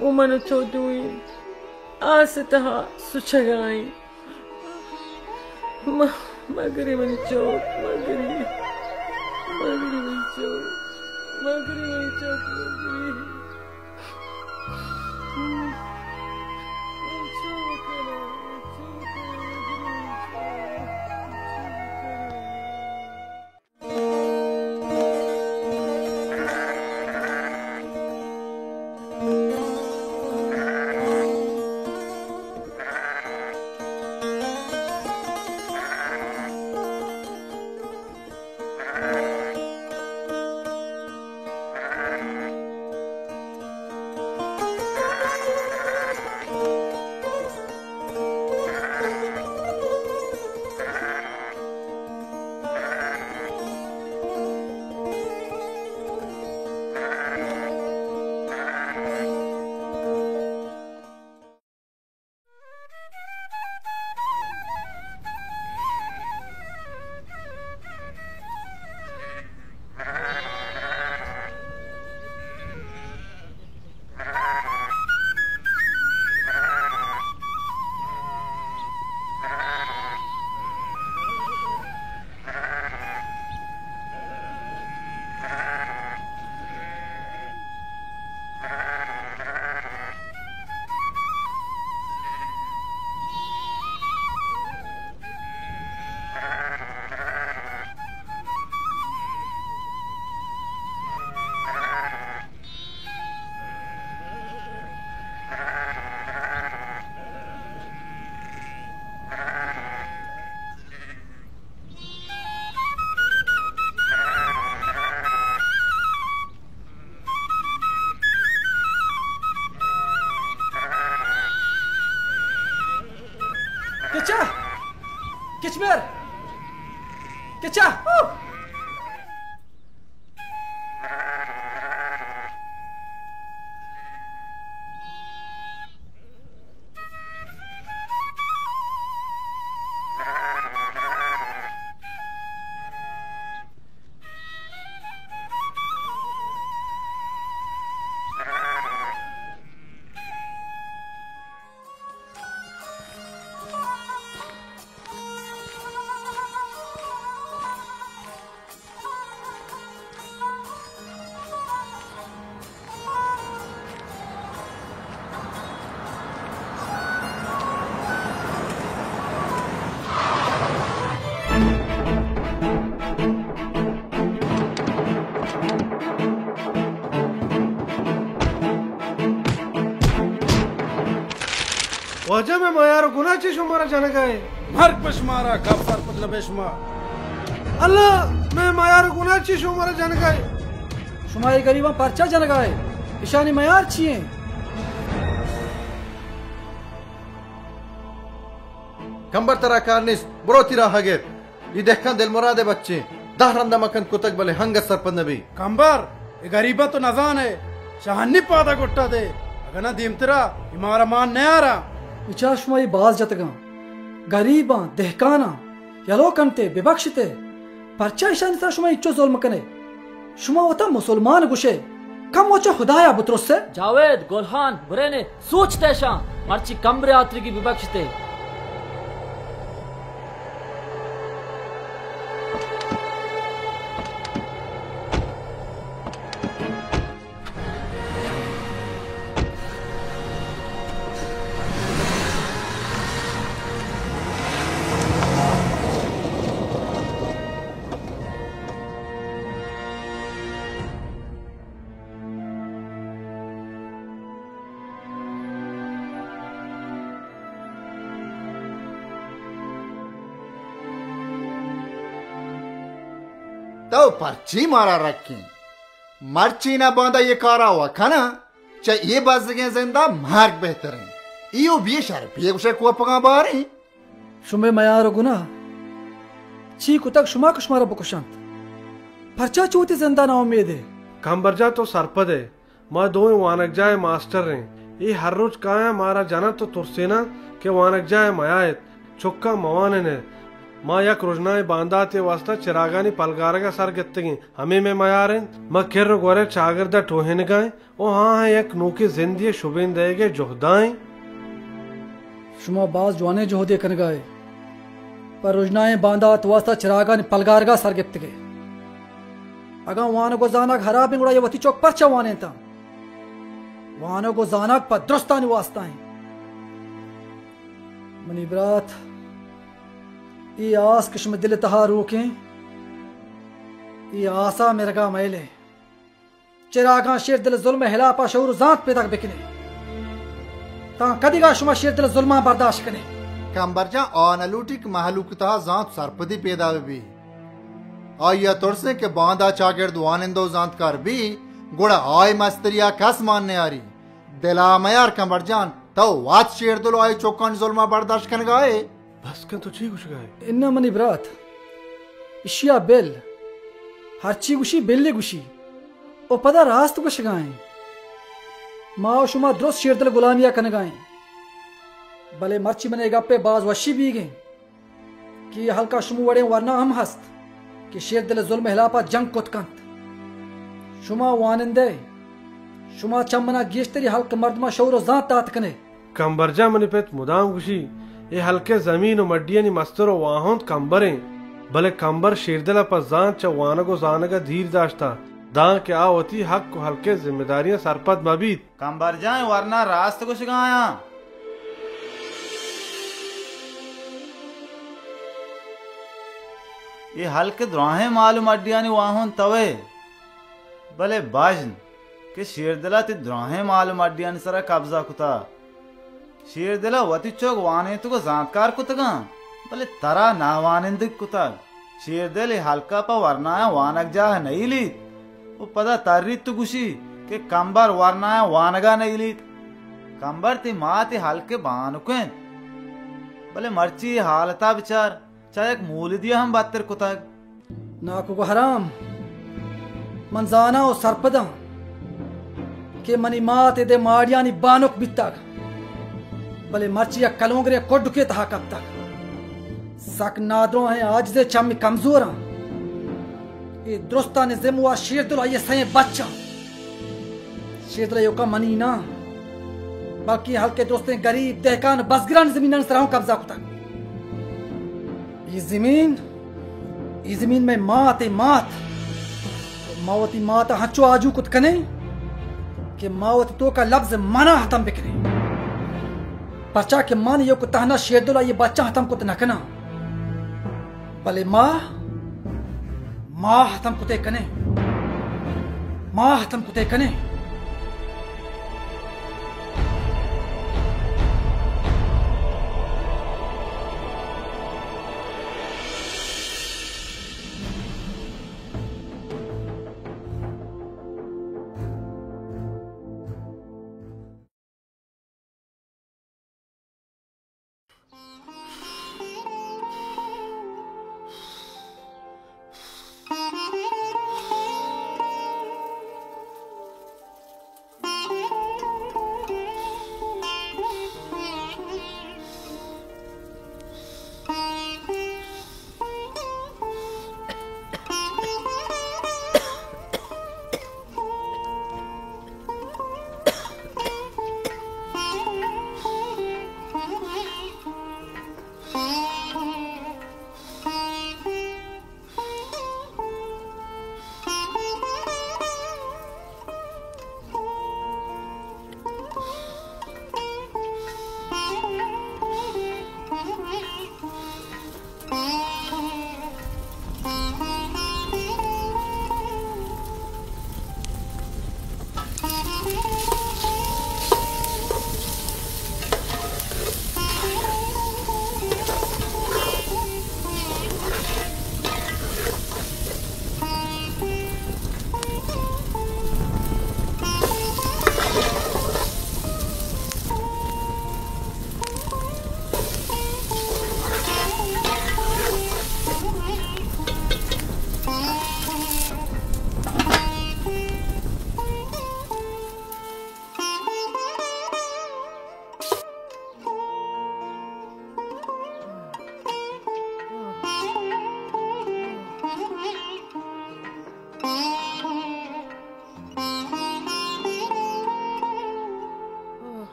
वो मनो चौधरी आज से तहा सुचा गए मगरी money चौक मगरी मगरी money चौक मगरी मनी चौक Keça! Keçmer! Keça! वजह में मायार गुना ची शुमारा जाने गए मर पशमारा गफर मतलब बेशमा अल्लाह मैं मायार गुना ची शुमारा जाने गए शुमारी गरीबा परचा जाने गए ईशानी मायार छिए कंबर तरा कारनिस ब्रो तिरा हगेर ये देखा दिल मुरादे बच्चे दाहरंदा मकन कुतक बले हंग सरपंच नबी कंबर ये गरीबा तो नजान है शाहनी पादा गुट्टा दे अगर ना दीमतरा हमारा मान नहीं आ रहा विचार शुमारी बाज जतगा गरीबा दहकाना यलो कंते बेबख्शते परचा ईशानी सा शुमा इच्चो जुल्म कने शुमा वता मुसलमान गुशे कम वचा खुदाया बुतरसे जावेद गोलहान बुरेने सोचते शा मर्ची कमरे आत्री की बेबख्शते तो पर्ची मारा रखी मर्ची ना बांधा ये कारा हुआ खाना चाहे ये बस के जिंदा मार्ग बेहतर है यो भी शर्फ ये उसे को पगा बारी शुमे मयार गुना ची कुतक शुमा कुशमारा बकुशांत पर्चा चूती जिंदा ना उम्मीद है कंबरजा तो सरपद है माँ दो वानक जाए मास्टर रहे ये हर रोज काया मारा जाना तो तुरसेना के वानक जाए मयात चुक्का मवाने ने माँ यक रोजनाए बांधाते वास्ता चिरागानी पलगारगा सर गित्तगी हमें में मयारे माँ किर गोरे चागरदा टोहन गाए ओ हाँ है यक नोके जिंदगी शुबिन देगे जोहदाएं शुमा बाज जवाने जोहदे कन गाए पर रोजनाए बांधात वास्ता चिरागानी पलगारगा सर गित्तगे अगा वानो को जाना खराब इंगुड़ा ये वती चौक पर चवाने था वानो को जाना पर दुरुस्तानी वास्ता है मनी ब्रात ये आस किस्म दिल तहा रोके ये आसा मेरे का मैले चिरागा शेर दिल जुल्म हिला पा शऊर जात पे तक बिकने ता कदी का शुमा शेर दिल जुल्मा बर्दाश्त कने कंबरजा अनलूटिक महलूक तहा जात सरपदी पैदा भी आया तुरसे के बांधा चागिर्द वानिंदो जात कर भी गुड़ा आय मस्तरिया कस मानने आ रही दिला मयार कंबरजान तो वात शेर दिल आय चौकान जुल्मा बर्दाश्त कन गाए बस कन तो ची कुछ गए इन्ना मनी ब्रात इशिया बेल हर ची गुशी बेल्ले गुशी ओ पदा रास्त कुछ गाएं माँ शुमा दुरुस्त शेर दिल गुलामिया कन गाएं भले मर्ची मने गप्पे बाज वशी भी गए कि हल्का शुमू वड़े वरना हम हस्त कि शेर दिल जुल्म हिलापा जंग कुतकंत शुमा वानिंदे शुमा चमना गेश्तरी हल्क मर्दमा शौर जात तात कने कंबरजा मनी पेत मुदाम गुशी ये हल्के जमीन और मड्डियानी मस्तरो वाहों कंबरे भले कंबर शेरदला पर जान चवाना को जानगा धीर दाश्ता दां के आवती हक को हल्के जिम्मेदारियां सरपद मबीत कंबर जाए वरना रास्त को शिकाया ये हल्के द्राहे मालूम अड्डियानी वाहों तवे भले बाजन के शेरदला ती द्राहे मालूम अड्डियानी सरा कब्जा कुता शेर दिला वती चौक वाने तो को जानकार कुतगा भले तरा ना वानिंद कुता शेर दिले हल्का पा वरनाया वानक जा नहीं ली वो पदा तर्री तो गुशी के कंबर वरनाया वानगा नहीं ली कंबर ती माती हल्के बानुके भले मर्ची हालता विचार चाहे एक मूल दिया हम बातर कुता नाकु को हराम मंजाना और सरपदा के मनी माते दे माड़ियानी बानुक बित्ता भले मर्चिया कलोंगरे कोडुके तहा कब तक सक नादरों है आज से चम कमजोर ये दुरुस्ता ने जिम्मेवा शेर दुला ये सही बच्चा शेर दुला योका मनी ना बल्कि हल्के दोस्तें गरीब दहकान बसगिरान जमीन सराहों कब्जा कुता ये जमीन में मात मावती माता हचो आजू कुत कने के मावती तो का लफ्ज मना हतम बिकने बच्चा के मान यो को तहना शेरदुला ये बच्चा हतम कुत नकना भले माँ हतम कुते कने माँ हतम कुते कने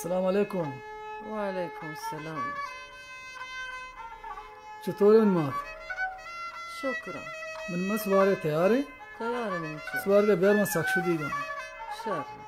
अस्सलाम वालेकुम। वालेकुम सलाम। चतुर मात शुक्रा मन में सवार तैयार है? तैयार है सवार का बेर में साक्षुदीगा शर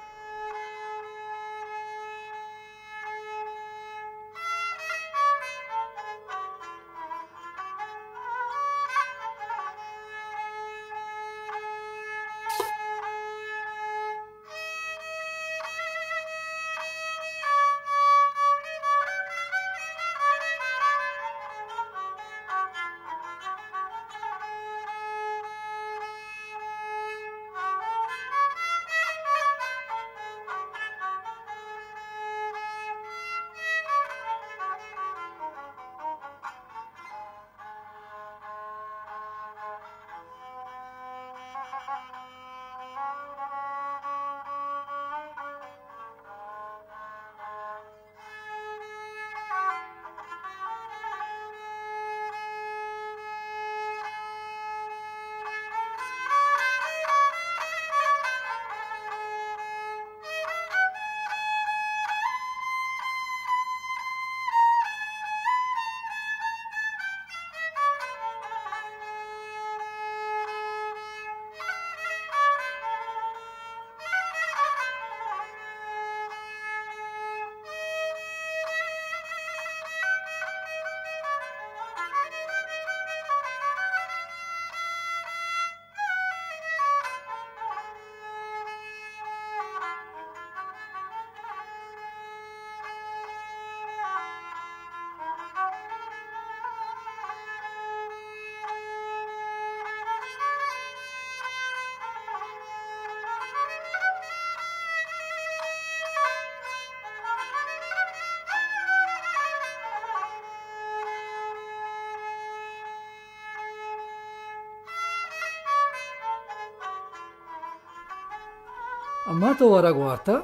अम्मा तो वारा गुआरता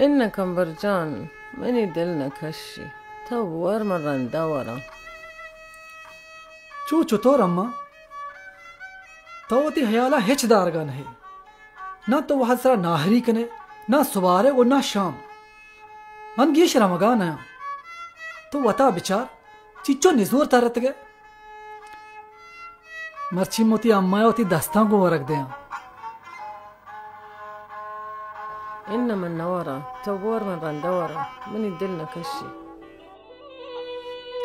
इन कंबरजान मनी दिल न खशी था वर मरंदा वरा चू चतुर अम्मा तो ती हयाला हिच दारगा नहीं ना तो वह सरा नाहरी कने ना सुबारे और ना शाम मन गी शरमगान है तो वता बिचार चिच्चो निजूर तरत गए मर्ची मोती अम्मा होती दस्ता को रख दे इन मन नवरा तो वर मरंदा वरा मनी दिल न खशी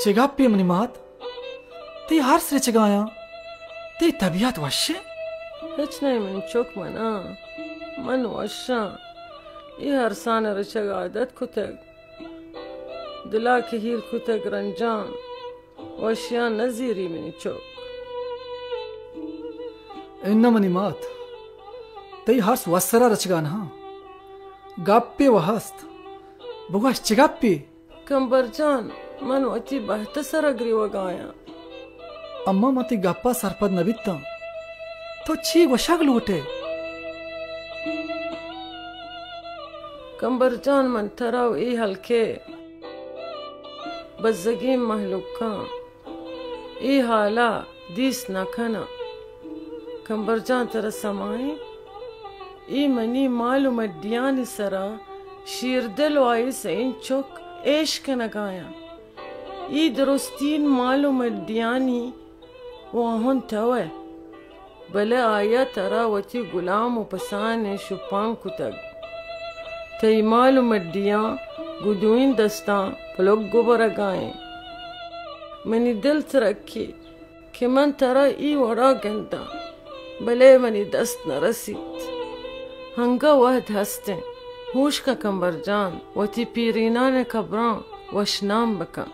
चिगापी मनी मात ती हर से चिगाया ती तबीयत वश्य हिच नहीं मन चुक मना मन वशा ये हर सान रचग आदत खुतग दिला की हील खुतग रंजान वशिया नजीरी मनी चुक इन मनी मात ती हर वसरा रचगान हाँ गाप्पी वहस्त बुगाश चिगाप्पी कंबरजान मन वची बहत सरगरी वगाया अम्मा मती गप्पा सरपद नबित्ता तो छी वशग लूटे कंबरजान मन थराव ई हल्के बज़गी महलुका ई हाला दीस नखना कंबरजान तरह समाए ई मनी मालूम डियान सरा शीरदल वाई सैन चुक एश्क नगाया ई दुरुस्तीन मालूम डियानी वहन तवे बले आया तरा वची गुलाम उपसान शुपां कुतग तई मालूम डिया गुदुइन दस्ता पलोग गुबर गाए मनी दिल रखी कि मन तरा ई वड़ा गंदा भले मनी दस्त न रसीत हंगा वह धस्ते होश का कंबरजान वती पीरीना ने कब्रां वशनाम बका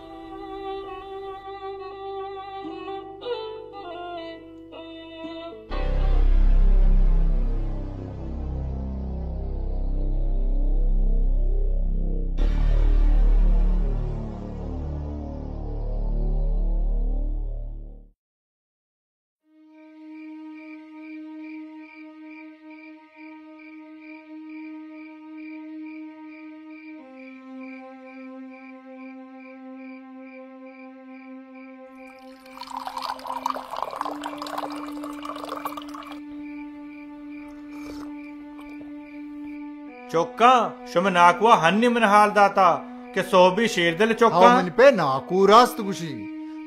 चौका शुम नाकुआ हन्नी मन हाल दाता के सोबी शेरदल चौका मन पे नाकू रास्त गुशी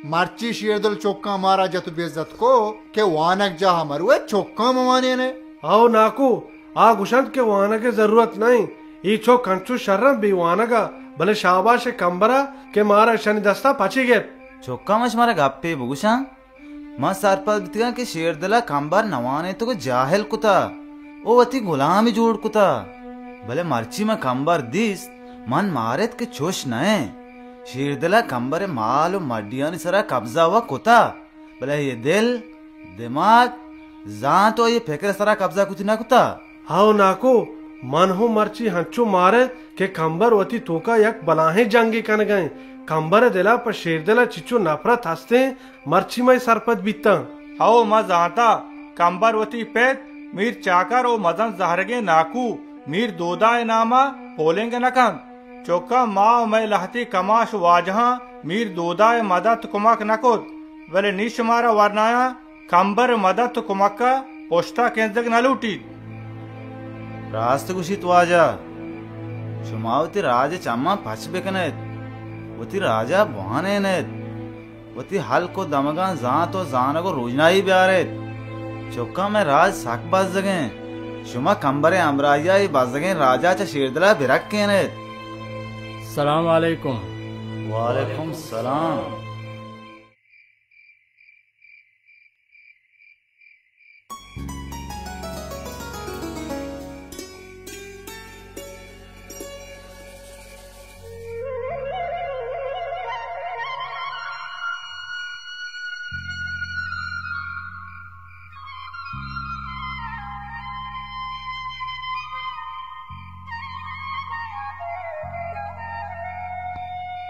मर्ची शेरदल चौका मारा जतु बेइज्जत को के वानक जा हमरुए चौका मवाने ने आओ नाकू आ गुशंत के वाना के जरूरत नहीं ई चो कंचू शर्रम भी वाना का भले शाबाश कंबरा के मारा शनि दस्ता पची गे चौका मच मारा गप्पे बुगुशा मां सरपद बितगा के शेरदला कंबर नवाने तो जाहिल कुता ओ अति गुलामी जोड़ कुता भले मर्ची में कंबर दिस मन मारेत के चोश नए शेरदला कंबर माल मड्डियानी सरा कब्जा हुआ कुता भले ये दिल दिमाग जान तो ये फेकर सरा कब्जा कुछ ना कुता हाउ नाको मन हो मर्ची हंचू मारे के कंबर वती तोका यक बलाहे जंगी कन गए कंबर दिला पर शेरदला चिचू नफरत हंसते मर्ची में सरपत बीता हाउ मा जाता कंबर वती पेट मीर चाकर ओ मदन जहरगे नाकू मीर दोदा नामा बोलेंगे नकन चौका माँ मैं लहती कमाश वाजहा मीर दोदा मदत कुमक नकुत वले निश मारा वरनाया कंबर मदत कुमक्का पोस्ता केंद्र न लूटी रास्त गुशित वाजा शुमावती राज चम्मा पच बेकनेत वती राजा बहाने नेत वती हल को दमगा जान तो जान को रोजनाई ब्यारेत चौका में राज साक बाज जगे शुमा कंबरे अमराया बाज जगे राजा चा शेरदला बिरक के ने सलाम वालेकुम वालेकुम सलाम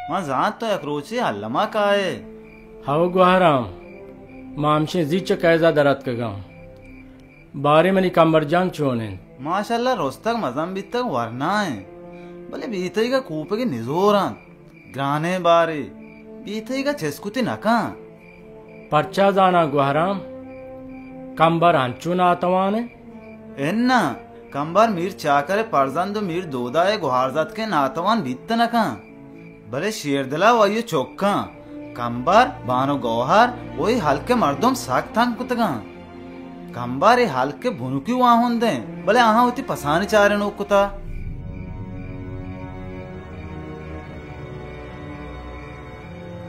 मां जात तो अक्रोचे अल्लमा का है हाउ गुहाराम मामशे जीच कैजा दरत के गांव बारे मनी कंबरजान चोने माशाल्लाह रोस्तक मजम बीतक वरना है भले बीतई का कूपे के निजोरान ग्राने बारे बीतई का चेस्कुती नका पर्चा जाना गुहाराम कंबर हंचू ना आतवाने एन्ना कंबर मीर चाकर परजंद मीर दोदाए गुहारजत के नातवान बीत नका भले शेरदला वही चौका कंबर बानो गौहर वही हल्के मर्दों साक थांग कुतगा कंबर ये हल्के भुनुकी वहां होंदे भले आहा होती पसानी चारे नो कुता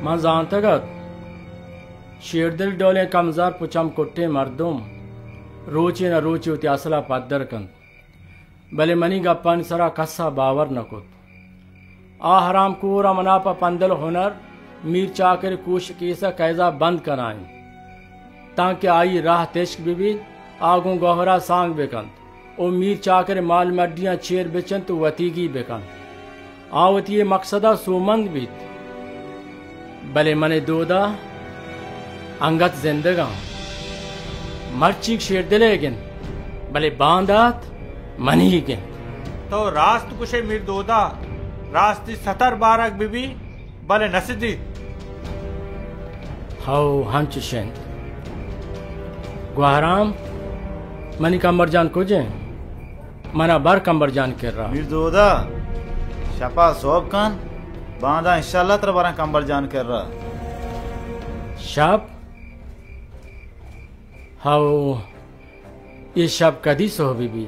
मां जानतगत शेरदल डोले कमजार पुचम कुट्टे मर्दों रोचे न रोचे उती असला पद्दर कन भले मनी गप्पान सरा कस्सा बावर न कुत आ हराम कोरा मनापा पंदल हुनर मीर चाकर कुश केसा कैजा बंद कराएं ताकि आई राह तेश्क बिबी आगों गहरा सांग बेकंत ओ मीर चाकर माल मड्डियां चेर बेचन तो वतीगी बेकंत आवती मकसदा सोमंद बीत भले मने दोदा अंगत जिंदगा मर्ची शेर दिले गिन भले बांदात मनी गिन तो रास्त कुशे मीर दोदा रास्ती सतर बारक बीबी भले नसीदी हाउ हंच शें गुहाराम मनी कंबरजान को जे मना बार कंबरजान कर रहा मीर दोदा शपा सोब कान बांदा इंशाल्लाह तर बारा कंबरजान कर रहा शब हाउ ये शब कदी सो बीबी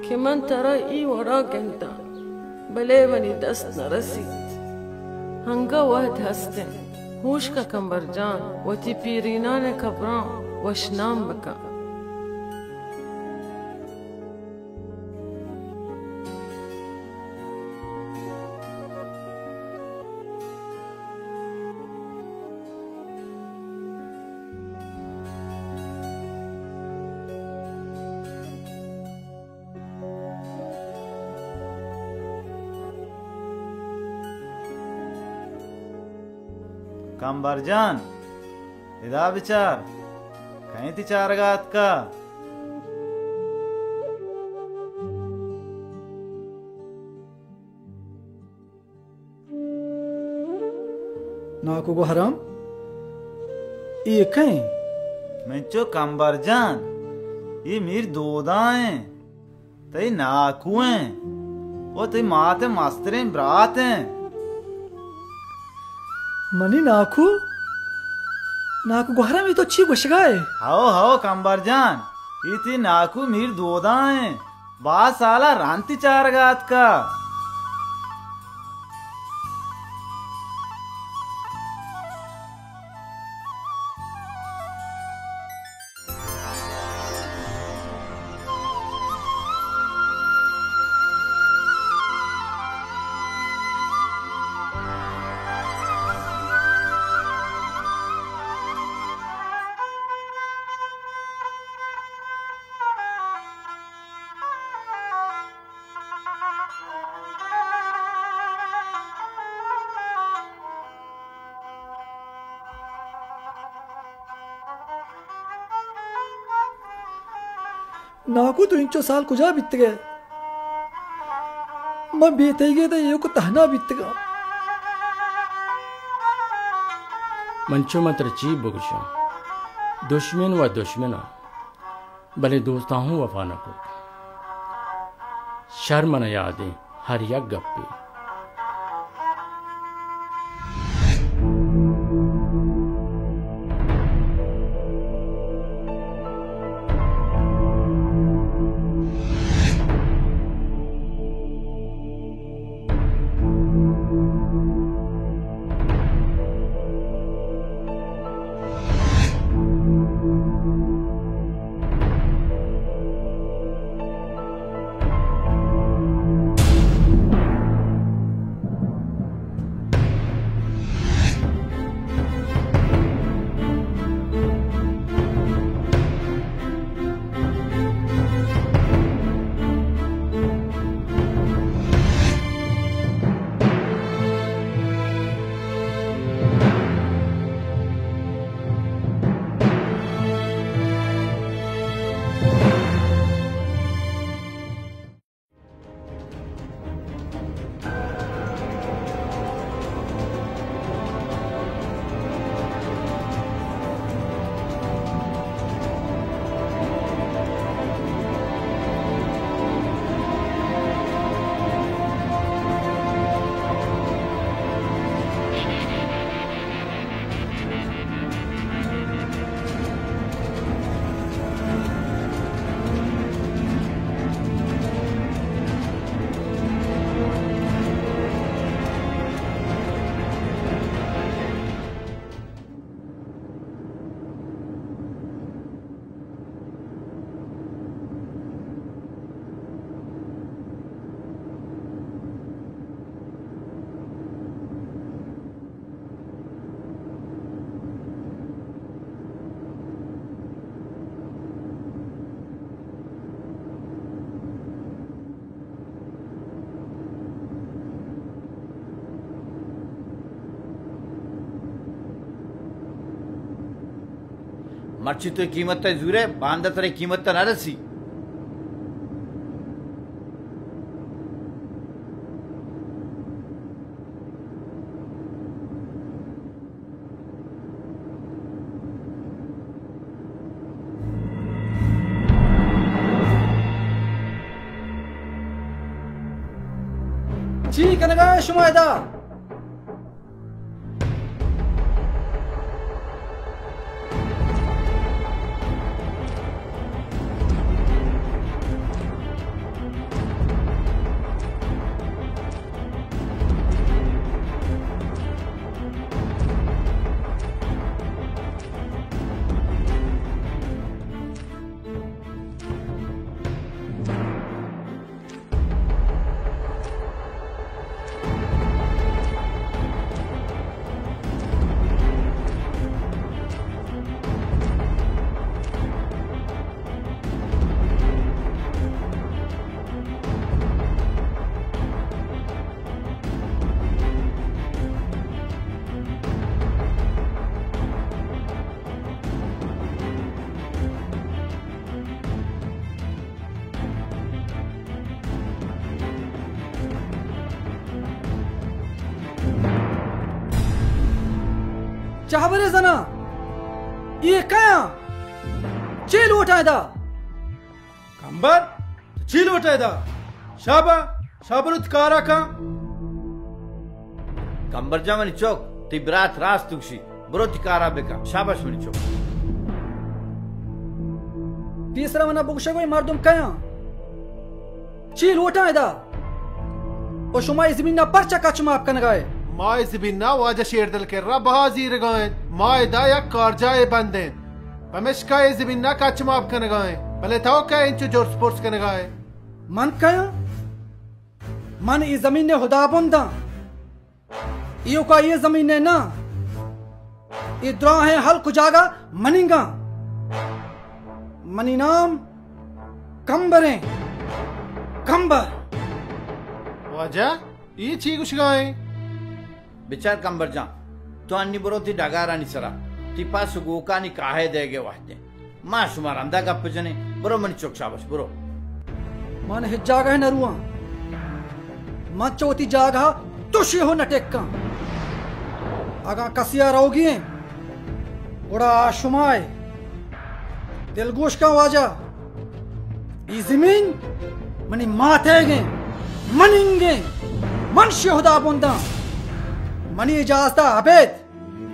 कि मन तरा ई वड़ा गंता भले वनी दस्त न रसीद हंगा वह हंसते होश का कंबर जान वती पीरीना ने खबरां वशनाम बका कंबरजान इदा विचार कहीं थी चारगात का नाको को हराम ये कहीं मैं कंबरजान ये मीर दोदाएं तई नाकुएं वो तई माते मास्तरें ब्रात हैं मनी नाकू नाकू को हराम ये तो अच्छी गुशगाए हाओ कंबरजान ये थी नाकू मीर दोदाएं बा साला रांती चारगात का नाकू तो इंचो साल कुजा बीत गए मैं बेते गए तो ये को तहना बीत गया मंचो मंत्र चीब बगुशा दुश्मन व दुश्मना भले दोस्ता हूँ वफा न को शर्म न यादें हर यक गप्पे मर्ची तो कीमत जूरे बांधा तेरे कीमत न रसी जी कनगा शुमायदा चाहबरे जना ये कया चील उठायदा कंबर चील उठायदा शाबा शाबरुत कारा का कंबर जामनी चौक ती ब्रात रास तुगशी ब्रोति कारा बेका शाबाश मनी चौक तीसरा मना बुगशगोय मर्दम कया चील उठायदा ओ शुमाई जमीन परचा कचमा आप कनगाए माय जमीना वाजा शेरदल के रब हाजिर गाएं माय दाया कारजाए बंदे पमेशका ये जमीना कचमा आप कनगाए भले थाओ क्या इंचो जोर स्पोर्ट्स कनगाए मन कया मन ये जमीन ने खुदा बंदा यो का ये जमीन ने ना ये द्रा है हल कुजागा मनिंगा मनी नाम कंबरे कंबर वाजा ये ची कुछ गाए बिचार कंबर जा तो अन्नी बरोती डगारा नि सरा टिपा सुगोका नि काहे देगे वाहते मां शुमार अंदा गप जने बरो मन चौक शाबाश बरो मन हिजागा है नरुआ मन चौथी जागा तुशी हो नटेक्का आगा कसिया रहोगी उड़ा शुमाय दिलगोश का वाजा ये जमीन मनी माथेगे मनिंगे मन शहुदा बुंदा मनी इजाजता अबेद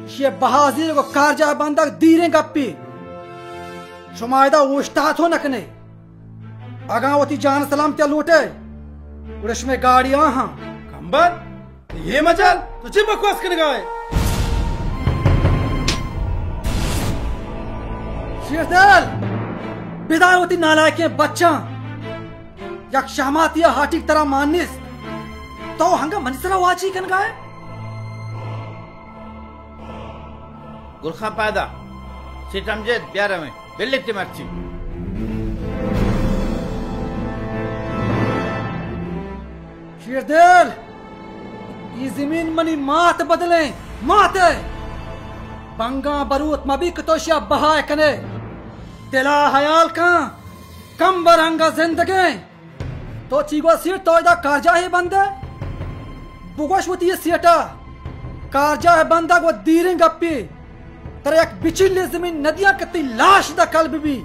शे बहाजिर को कारजा बंदा दीरे गप्पी शुमायदा उस्ताद हो नकने अगावती जान सलाम त्या लूटे उड़श में गाड़ियां हां कंबर ये मचाल तुझे बकवास कर गए शेरदल बिदार होती नालायक बच्चा यक शामातिया हाटी की तरह मानिस तो हंगा मनसरा वाची कन गाए गुरखा पैदा सितमजे प्यारा में बिल्लिक मर्ची शेरदल ये जमीन मनी मात बदले मात बंगा बरूत मबी कतोशिया बहाए कने तेला हयाल का कंबर हंगा जिंदगी तो चीगो सीट तो इदा कारजा है बंदे बुगोश होती है सीटा कारजा है बंदा को दीरें गप्पी तेरे एक बिचिले जमीन नदियां कती लाश दा कल्ब भी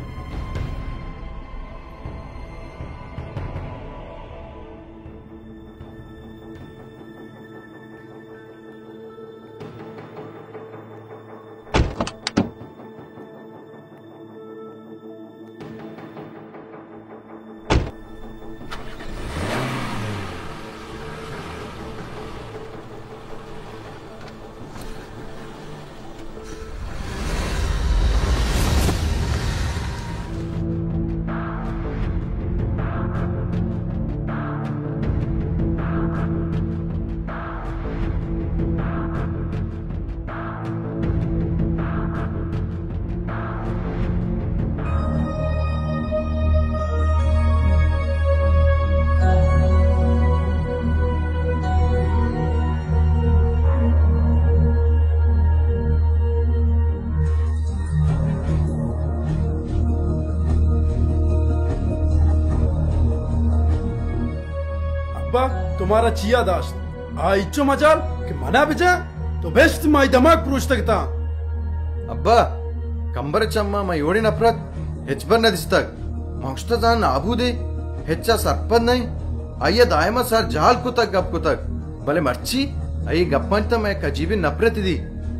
तुम्हारा चिया दाश्त आइचो मजाल कि मना बिजा तो बेस्ट माई दमाग पुरुष तकता अब्बा कंबर चम्मा मा योडी नफरत हेचबर न दिसतक मंगष्ट जान आबू दे हेच्चा सरपद नहीं आइया दायमा सर जाल कुतक गप कुतक भले मर्ची आई गप्पंत मैं कजीबी नफरत दी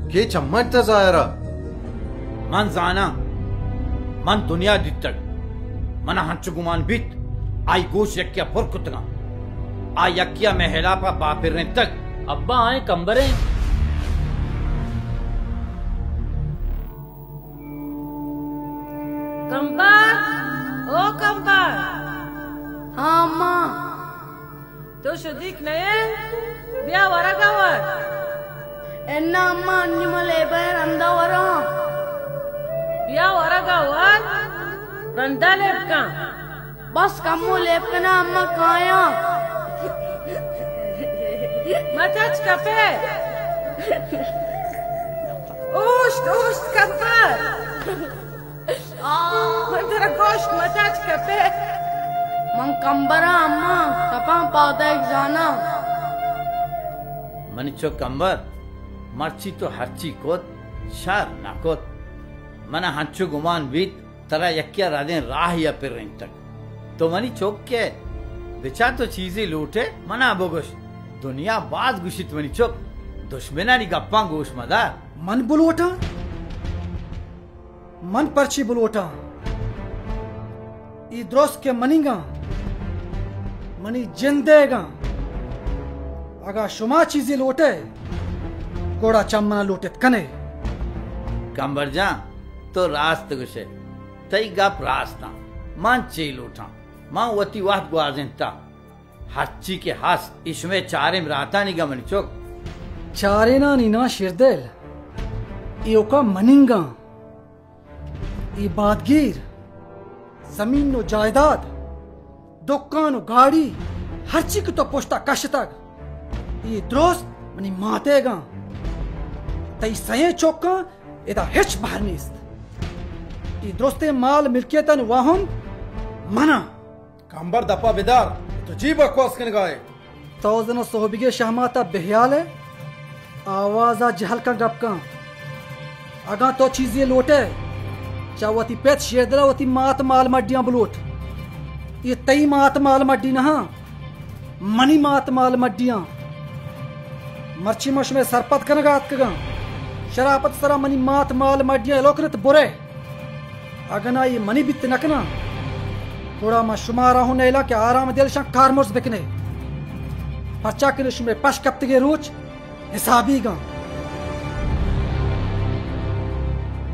के चम्मच जायरा मन जाना मन दुनिया दितक मना हंचु गुमान बित आई गोश यक्या फुर कुतगा आ यक्या में हेलापा बापिरने तक अब्बा आए कंबरे कंबर ओ कंबर हाँ अम्मा तो शुद्धिक नये बिया वरगावर एन्ना अम्मा अन्निमले बैर अंदा वरा बिया वरगावर रंदा लेपका बस कम्मो लेपकना अम्मा काया मतच कपे ओस्ट कंबर तेरा गोश्त मतच कपे मन कंबरा अम्मा कपा पौधा एक जाना मनिचो कंबर मर्ची तो हर्ची कोत शर नाकोत मना हंचु गुमान बीत तरा यक्या राधे राह या फिर रही तक तो मनी चौक के बेचा तो चीजें लूटे मना बोगुश दुनिया बात गुशित मनी चौक दुश्मना नी गप्पा गोश मदा मन बुलोटा मन पर्ची बुलोटा ई द्रोस के मनीगा मनी जिंदेगा अगर शुमा चीजें लोटे गोड़ा चम्मा लोटे कने कंबर जा तो रास्त गुशे तई गप रास्ता मान चेल उठा मां वती वाट ग्वाजेंता हच्ची के हास इसमें चारे राता नहीं गमन चोक चारे ना नीना शिरदेल इयोका मनिंगा ई बादगीर जमीन नो जायदाद दुकान नो गाड़ी हर चीज तो पोस्टा कश तक ई द्रोस्त मनी मातेगा तई सये चौका इदा हिच बाहर निस्त ई द्रोस्ते माल मिल्कियतन वाहन मना कंबर दपा बेदार तो जी बकवास कन गाए तौजना सोहबिगे शहमाता बेहयाले आवाजा जहल का गपका अगा तो चीजें लोटे चावती पेट शेरदला वती मात माल मड्डियां बलोट ये तई मात माल मड्डी नहा मनी मात माल मड्डियां मर्ची मश में सरपत कनगात कगा शरापत सरा मनी मात माल मड्डियां लोकरत बुरे अगना ये मनी बित नकना थोड़ा मा शुमारा हूं नेला के आराम दिल शा कारमोस बिकने पर्चा के लिश में पश कप्तगे रोच हिसाबी गा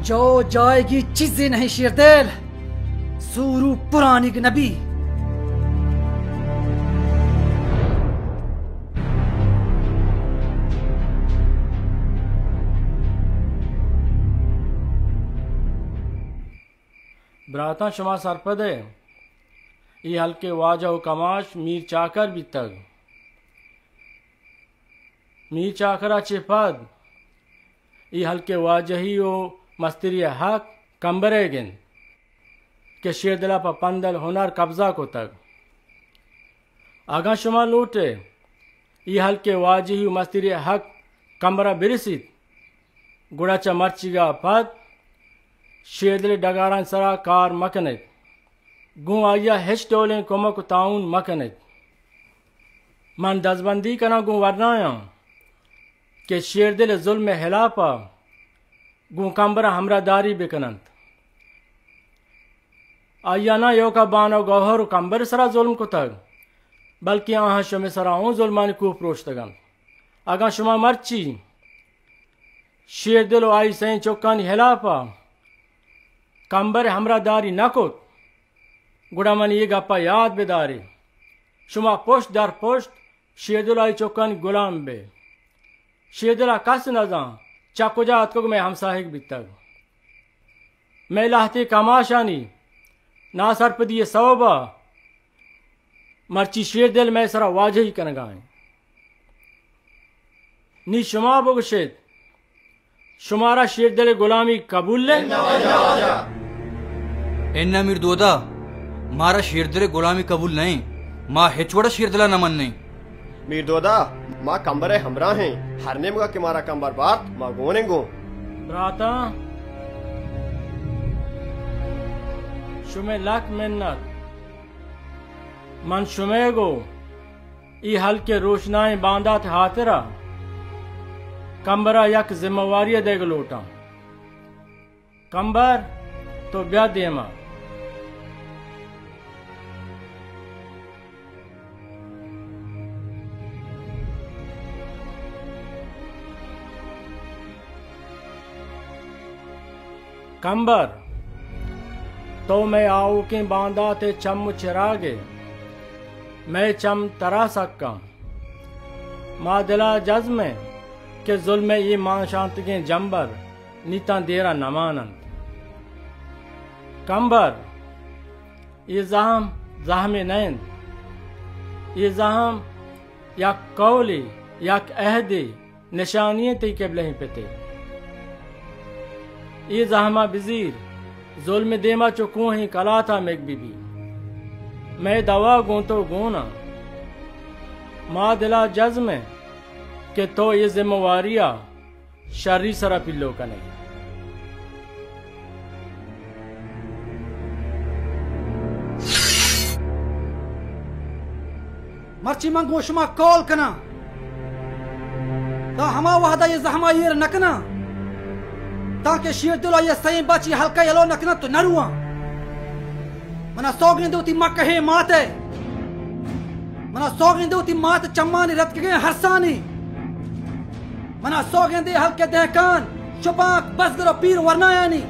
जो जाएगी चीजें नहीं शेरदेल सूरू पुरानी नबी ब्राता शुमा सरपदे ये हल्के वाजा कमाश मीर चाकर भी तक मीर चाकरा चिपद ये हल्के वाजही ओ मस्तरी हक कंबरे गिन के शेरदला पर पंदल हुनर कब्जा को तक आगा शुमा लूटे ये हल्के वाजही मस्तरी हक कंबरा बिरसित गुड़ाचा मर्चिगा पद शेरदले डगारान सरा कार मकनित गु आया हेच टोले कोमक ताउन मकनित मन दजबंदी कना गु वरनाया के शेरदिल जुल्म हिलापा गु कंबरा हमरा दारी बिकनंत आया ना यो का बानो गौहर कंबर सरा जुल्म को तग बल्कि आहा शुमे सरा जुल्मान को प्रोश्तगन आगा शुमा मर्ची शेरदिल आई सही चौकानी हिलापा कंबर हमरा दारी नकोत गुड़ामन ये गप्पा याद बेदारी शुमा पोस्ट दर पोस्ट शेरदिल आई चौकानी गुलाम बे शेरदिला कस नजा चाकुजात को मैं हमसाहिक बितग मैं लाहते कमाशानी ना सरपदी सौबा मर्ची शेरदिल मैं सरा वाजे ही कनगाए नी शुमा बगशेद शुमारा शेरदिल गुलामी कबूल ले एन्ना मीर दोदा मारा शेरदिल गुलामी कबूल नहीं माँ हेचवड़ा शेरदिला नमन नहीं मीर दोदा माँ कंबरे हमरा हैं हरने मगा के मारा कंबर बात माँ गोने गो ब्राता शुमे लाख मिन्नत मन शुमे गो ई हल्के रोशनाएं बांधा थे हाथरा कंबरा यक जिम्मेवारी देग लोटा कंबर तो ब्या देमा कंबर तो मैं आओ के बांधा थे चम चिरागे मैं चम तरा सक्का माँ दिला जज में के जुल्म ये मां शांत के जंबर नीता देरा नमानंद कंबर ये जहाम जहाम नैन ये जहाम या कौली या अहदी निशानियत केबले पेते ये जहामा बिजीर जुल्म देमा चुकू ही कला था मेक बीबी मैं दवा गूं तो गूना माँ दिला जज में के तो ये जिम्मेवारिया शर्री सरा पिल्लो का नहीं मर्ची मंग गोशमा कॉल कना ता हमा वादा ये जहमा ये नकना ताकि शेर दिलो ये सही बची हल्का येलो नकना तो नरुआ मना सोगने दोती मक्का है माते मना सोगने दोती मात चम्मानी रत के हरसानी मना सोगने दे हल्के दहकान शुपाक बसगर पीर वरनायानी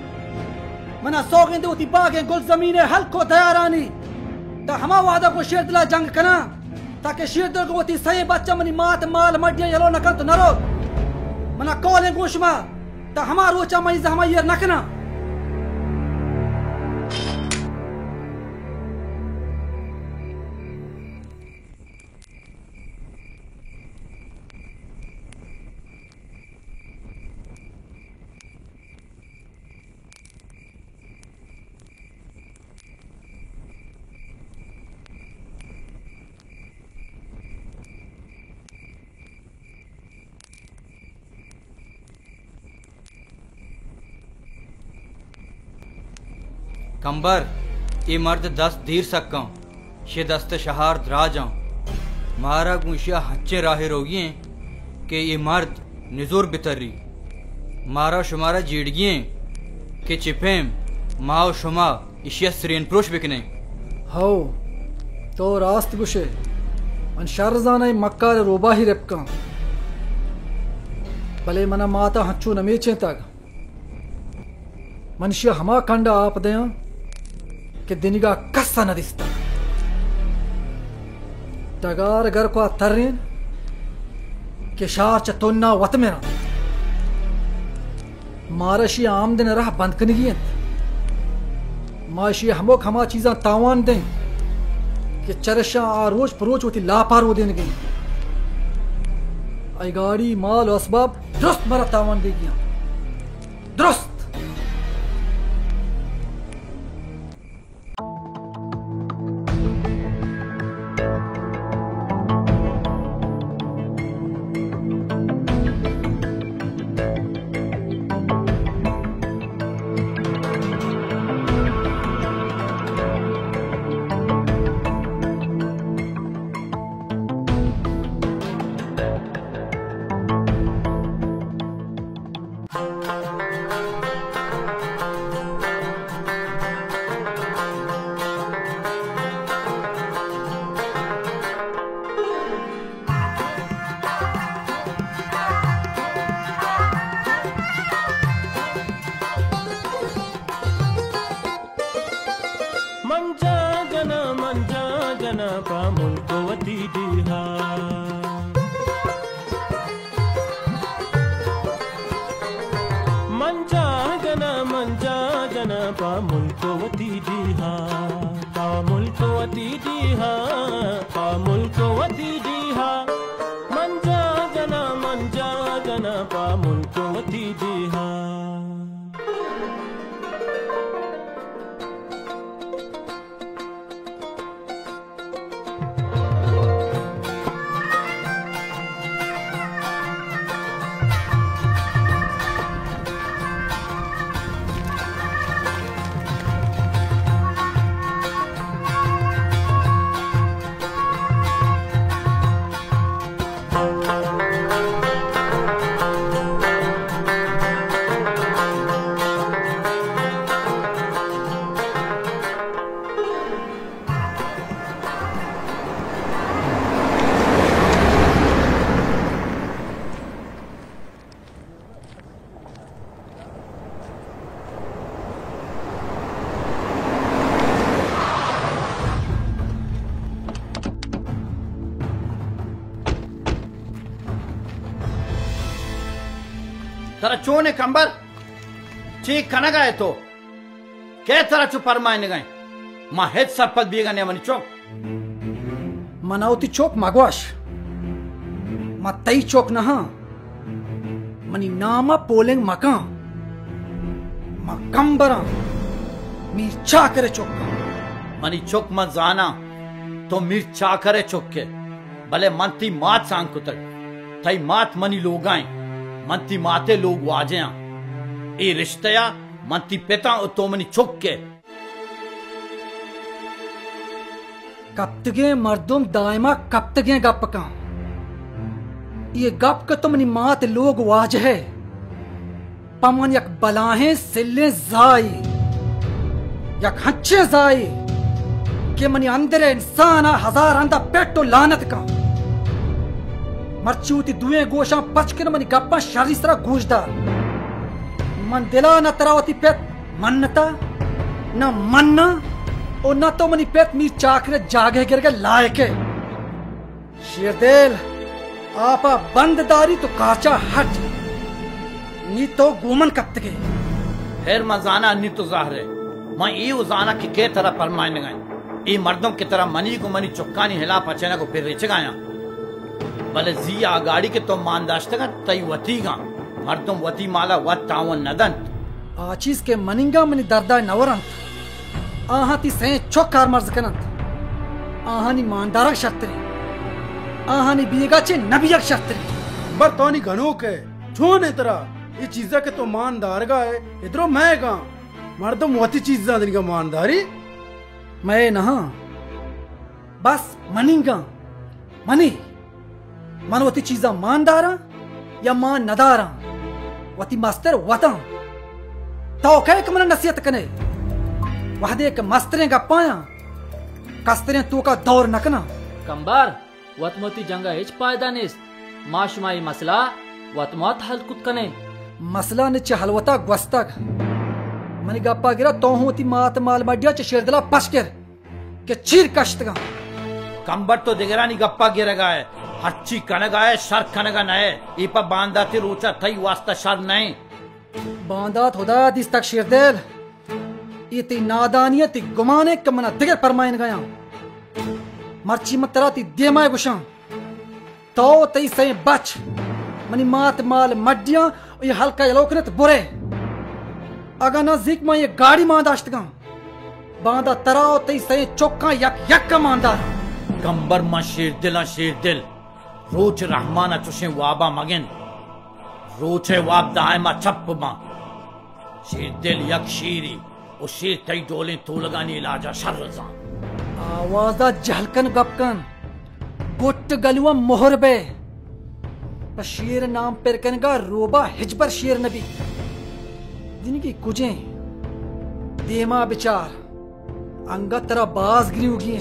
मना सोगने दोती बागे गुल जमीने हल्को दयारानी ता हमा वादा को शेर दिला जंग कना ताकि शेर दिल को ती सही बच्चा मनी मात माल मडिया येलो नकन तो नरो मना कॉले गोशमा ता हमा रोचा मई जहमा ये नकना कंबर ये मर्द 10 धीर सक्का शे दस्त शहार द्रा जाऊं मारा गुशिया हच्चे राहे रोगिए के ये मर्द निजोर बितरी मारा शुमारा जीड़गिए के चिपेम माओ शुमा इशिया सरीन प्रोश बिकने हो तो रास्त गुशे मन शर्जाना मक्का रोबा ही रेपका भले मना माता हच्चू नमेचे तक मनुष्य हमा कंड आप दे कि दिनिगा कस्सा न दिसता तगार घर को तर्रीन कि शार चतोन्ना वत मेरा मारशी आमदन रह बंद कनगी माशी हमो खमा चीजा तावान दें कि चरशा आ रोज परोज होती लापार हो देने गई आई गाड़ी माल असबाब दुरुस्त मरा तावान दे गया दुरुस्त तरा चोने कंबर चीक कनगा है तो क्या तरह चुप परमायने गए माँ हेड सरपत भी गने मनी चौक मनावती चौक मागवाश मा तई चौक नहा मनी नामा पोलेंग मका मा कंबरा मिर्चा करे चौक मनी चौक मत जाना तो मिर्चा करे चौक के भले मनती मात सांग कुतक तई मात मनी लोग आए मनती माते लोग वाजया ए रिश्तया मनती पिता तो मनी चुक के कप्तगे मर्दुम दायमा कप्तगे गप का ये गप का तुमनी मात लोग वाज है पमन यक बलाहें सिल्ले जाई यक हच्चे जाई के मनी अंदर इंसान हजार अंदा पेटो लानत का मरचूती दुए गोशा पचकर मनी गप्पा शरीसरा गूजदार मन दिला न तरावती पेट मन्नता न मन्ना और न तो मनी पेट मी चाकरे जागे गिर के लायके शेरदेल आपा बंददारी तो काचा हट नी तो गोमन कप्त के फिर मजाना नी तो जाहरे मैं ये उजाना के तरह फरमाने गए ये मर्दों की तरह मनी को मनी चुक्कानी हिला पचना को फिर रिच गाया भले जी आगाड़ी के तो मानदाश्त का तई वती गा मर्दों वती माला वत तावन नदन आचीज के मनिंगा मनी दर्दा नवरंत आहाती से चौकार मर्ज कनंत आहानी मानदारा शर्तरी आहानी बीगा चे नबियक शर्तरी बरतानी घनोक है छोने तरह ये चीजा के तो मानदार गा है इधरों मैं गा मर्दम वती चीजा दिन का मानदारी मैं नहा बस मनिंगा मनी मन वती चीजा मानदारा या मान नदारा वती मास्टर वता तो कह के मन नसीहत कने वहदे के मस्तरे का पाया कस्तरे तू का दौर नकना कंबार वतमती जंगा हिच पायदानिस माशुमाई मसला वतमत हल कुत कने मसला ने हलवता ग्वस्तक मनी गप्पा गिरा तो होती मात माल मडिया च शेरदला पशकर के चीर कश्तगा कंबर तो दिगरानी गप्पा गिरगा है हच्ची कनगा है शर कनगा नए इपा बांदा ती रोचा थई वास्ता शर नहीं बांदा खुदा दिस तक शेरदेल इती नादानियत ती गुमाने कमना दिगर परमाइन गया मर्ची मतरा ती देमाय गुशा तो तई सही बच मनी मात माल मडिया ये हल्का यलोकनत बुरे अगर नजदीक में ये गाड़ी मांदाश्त गा बांदा तराओ तई सही चौका यक यक का मांदार कंबर मा शेर दिल रोच रहमाना चुशे वाबा मगन रोचे वाब दायमा छप मा शेर दिल यक शीरी ओ शेर तई डोले तो लगानी इलाजा शर्रजा आवाजा जहलकन गपकन गुट गलुआ मोहर बे शेर नाम पर कनगा रोबा हिजबर शेर नबी जिनकी कुजें देमा बिचार अंगा तरा बाज गिरी उगी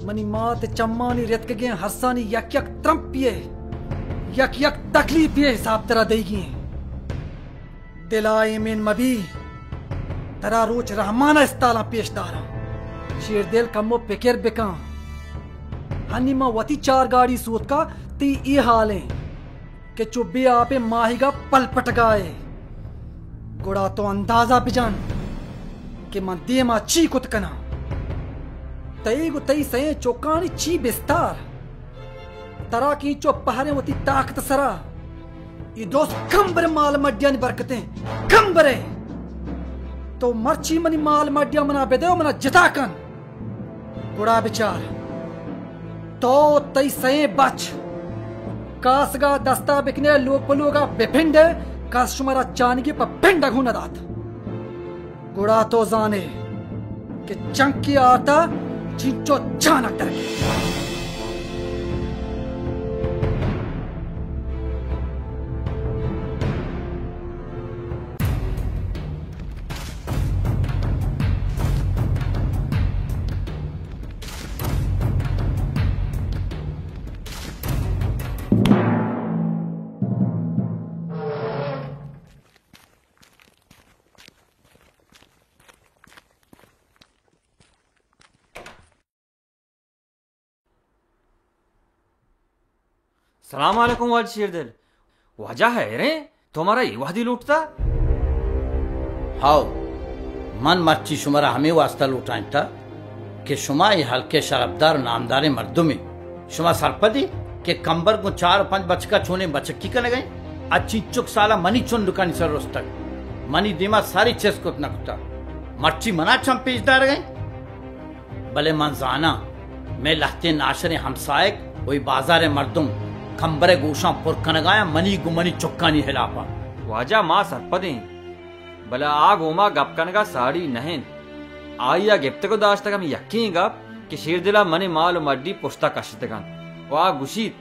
मनी मात चम्मानी रेत के हसानी यक यक त्रंप पिए यक यक तकलीफ पिए हिसाब तरा देगी दिलाए मेन मबी तरा रोच रहमाना इस्ताला पेशदारा शेर दिल कमो पिकेर बिका हनी मा वती चार गाड़ी सूत का ती ये हाल है कि चुब्बे आपे माहिगा पलपट गाए गुड़ा तो अंदाजा बिजान कि मन दे मा ची कुत कना तई गु तई सये चौकानी ची बिस्तार तरा की चो पहरे वती ताकत सरा ये दोस्त कंबर माल मड्डिया नि बरकते कंबरे तो मर्ची मनी माल मड्डिया मना बेदे मना जिता कन गुड़ा बिचार तो तई सये बच कासगा दस्ता बिकने लोग पलूगा बेपिंड काशुमारा चानगी पर पिंड घूना दात गुड़ा तो जाने कि चंकी आता चिंचो चानक तरके सलाम अलैकुम वाज शेरदिल वजह है रे तुम्हारा ये वादी लूटता हाउ मन मर्ची शुमारा हमें वास्ता लूटाइन था कि शुमा ये हल्के शराबदार नामदारे मर्दों में शुमा सरपदी के कंबर को 4-5 बचका छूने बचक्की करने गए अच्छी चुक साला मनी चुन दुकानी सर रोज तक मनी दिमा सारी चेस को इतना कुत्ता मर्ची मना चम पेजदार गए भले मंजाना मैं लहते नाशरे हमसायक वही बाजार मर्दों खंबरे गोशा पुरकनगाया मनी गुमनी चुक्कानी हिलापा वाजा मां सरपदी भला आग ओमा गप कनगा साड़ी नहीं आया गिफ्त को दाश्त का मैं यकीन गप कि शेरदिला मने माल मड्डी पुश्ता कश्तगन वा गुशीत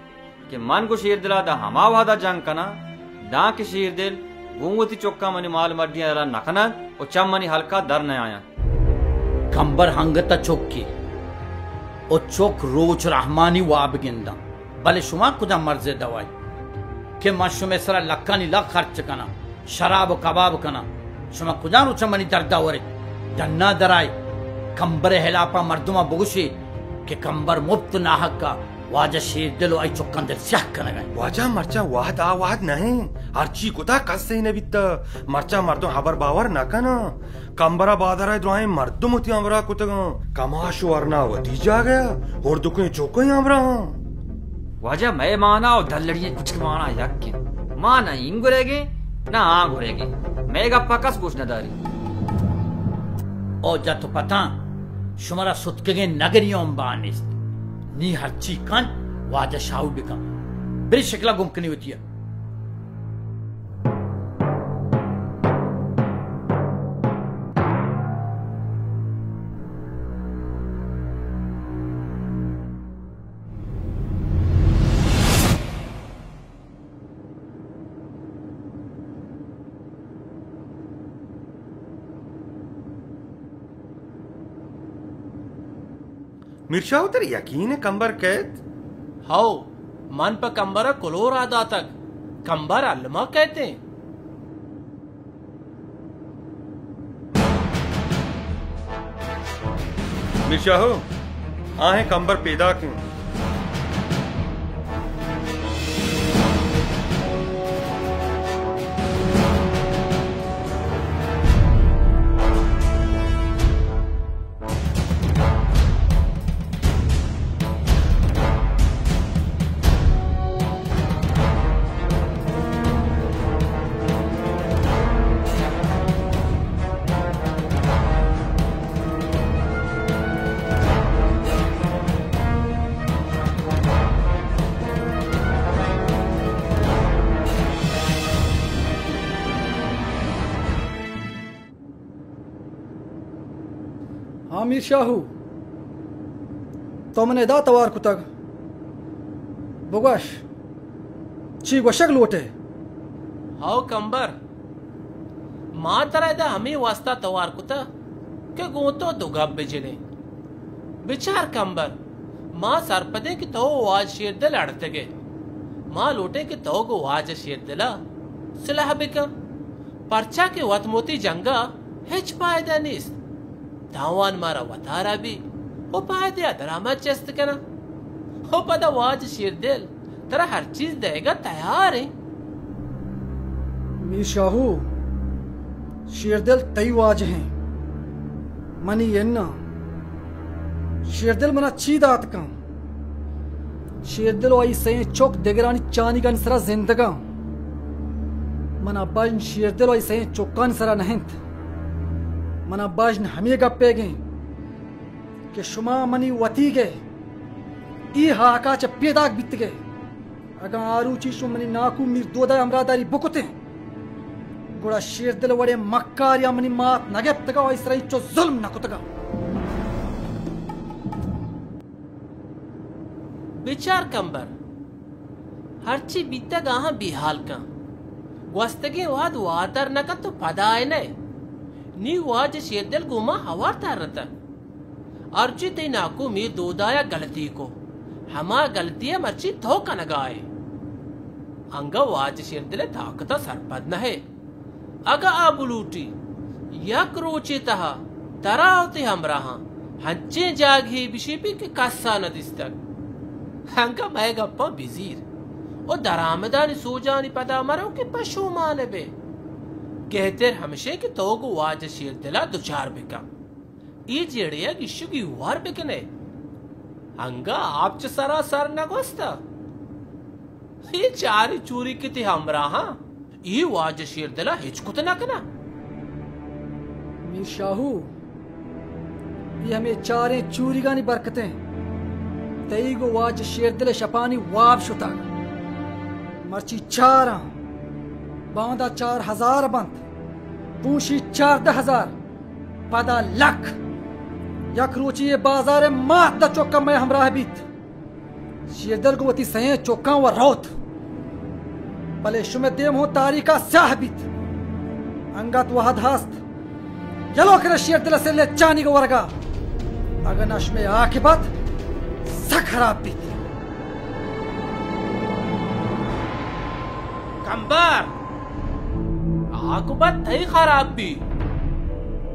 कि मन को शेरदिला दा हमा वादा जंग कना दा के शेरदिल गुंगोती चौका मने माल मड्डी अला नखना और चम मनी हल्का दर न आया कंबर हंगता चौकी और चौक रोच रहमानी वाब गिंदा भले शुमा कुदा मर्जे दवाई के मशुमे सरा लक्कानी लक खर्च कना शराब कबाब कना शुमा कुदा रुचमनी दर्दा वरे दन्ना दराई कंबरे हेलापा मर्दुमा बुगुशी के कंबर मुफ्त नाहक का वाजा शेर दिलो आई चुक्कन दिल स्याह कना गए वाजा मर्चा वाहद आवाद नहीं हरची कुदा कस्से ने बित्ता मर्चा मर्दो हबर बावर ना कना कंबरा बादरा द्रोहे मर्दुम होती अमरा कुतगा कमाश वरना वती जा गया और दुखे चोको ही अमरा वाजा मैं माना और दल्लड़िए कुछ माना यक्के माना इंगुरेगे ना आंगुरेगे मैं गप्पा कस कुछ न दारी ओ जा तो पता शुमारा सुतके नगरियों बानिस नी हरची कन वाजा शाउ बिका बड़ी शक्ला गुमकनी होती है मिर्शा उतर यकीन है कंबर कैद हाउ मन पर कंबर कुलोर आदा तक कंबर अल्मा कहते हैं मिर्शा हो आहे कंबर पैदा क्यों आमिर शाहू तो मने दा तवार कुतग बगवाश ची गोशक लोटे हाउ कंबर मां तरह दा हमें वास्ता तवार कुता के गोतो दुगब बिजले बिचार कंबर मां सरपदे की तो वाज शेर दिल अड़ते गे मां लोटे की तो गो वाज शेर दिला सलाह बिका परचा के वत मोती जंगा हिच पायदा निस दावान मारा वतारा भी हो पायदे दरामद चस्त कना हो पदा वाज शेर दिल तेरा हर चीज देगा तैयार है मीर शाहू शेरदिल तई वाज हैं मनी येन्ना शेरदिल मना चीदात का शेरदिल वाई सही चौक देगरानी चानी का निसरा जिंदगा मना बाजन शेरदिल वाई सही चौका निसरा नहिंत मना बाजन हमें गप्पे गए कि शुमा मनी वती गए ई हाका च पेदाक बित गए अगर आरूची शुमनी नाकू मीर दोदा अमरादारी बुकुते गुड़ा शेरदिल वड़े मक्कार या मनी मात नगेप्तगा और इसराई चो जुल्म नकुतगा बिचार कंबर हरची बीता गाहा बिहाल का वस्तगे वाद वादर नका तो पदाए ने नी वाज शेरदिल गुमा हवार तारता अर्ची ते नाकू मीर दोदाया गलती को हमा गलतियां मर्ची धोखा नगाए अंगा वाज शेरदिल ताकता सरपद न है अगा आबुलूटी यक रोचे तहा तरावते हमराहा हंचे जागी बिशीपी के कस्सा न दिस्तक हंका मैं गप्पा बिजीर और दरामदानी सोजानी पता मरो के पशु माने बे कहते हमेशा कि तोगो वाज शेर दिला दुचार बिका ई जेड़िया गिशु की वार बिकने हंगा आप च सरासर न गोस्ता ये चारी चूरी की थी हमराहा ई वाज शेर दिला हिचकुत न कना मीर शाहू ये हमें चारे चूरी गानी बरकतें तई गो वाज शेर दिल शपानी वाब शुता मर्ची चारा बांदा 4000 बंद पूशी 14,000 पदा लख यक रुचि ये बाजार मात द चौका में हमराह बीत शेरदल को वती सहे चौका व रोत भले शुमे देम हो तारीका स्याह बीत अंगत वहद हास्त यलो करे शेरदल से ले चानी को वर्गा अगर नश में आखिबत खराब बीत कंबर आकुबत थई खराब भी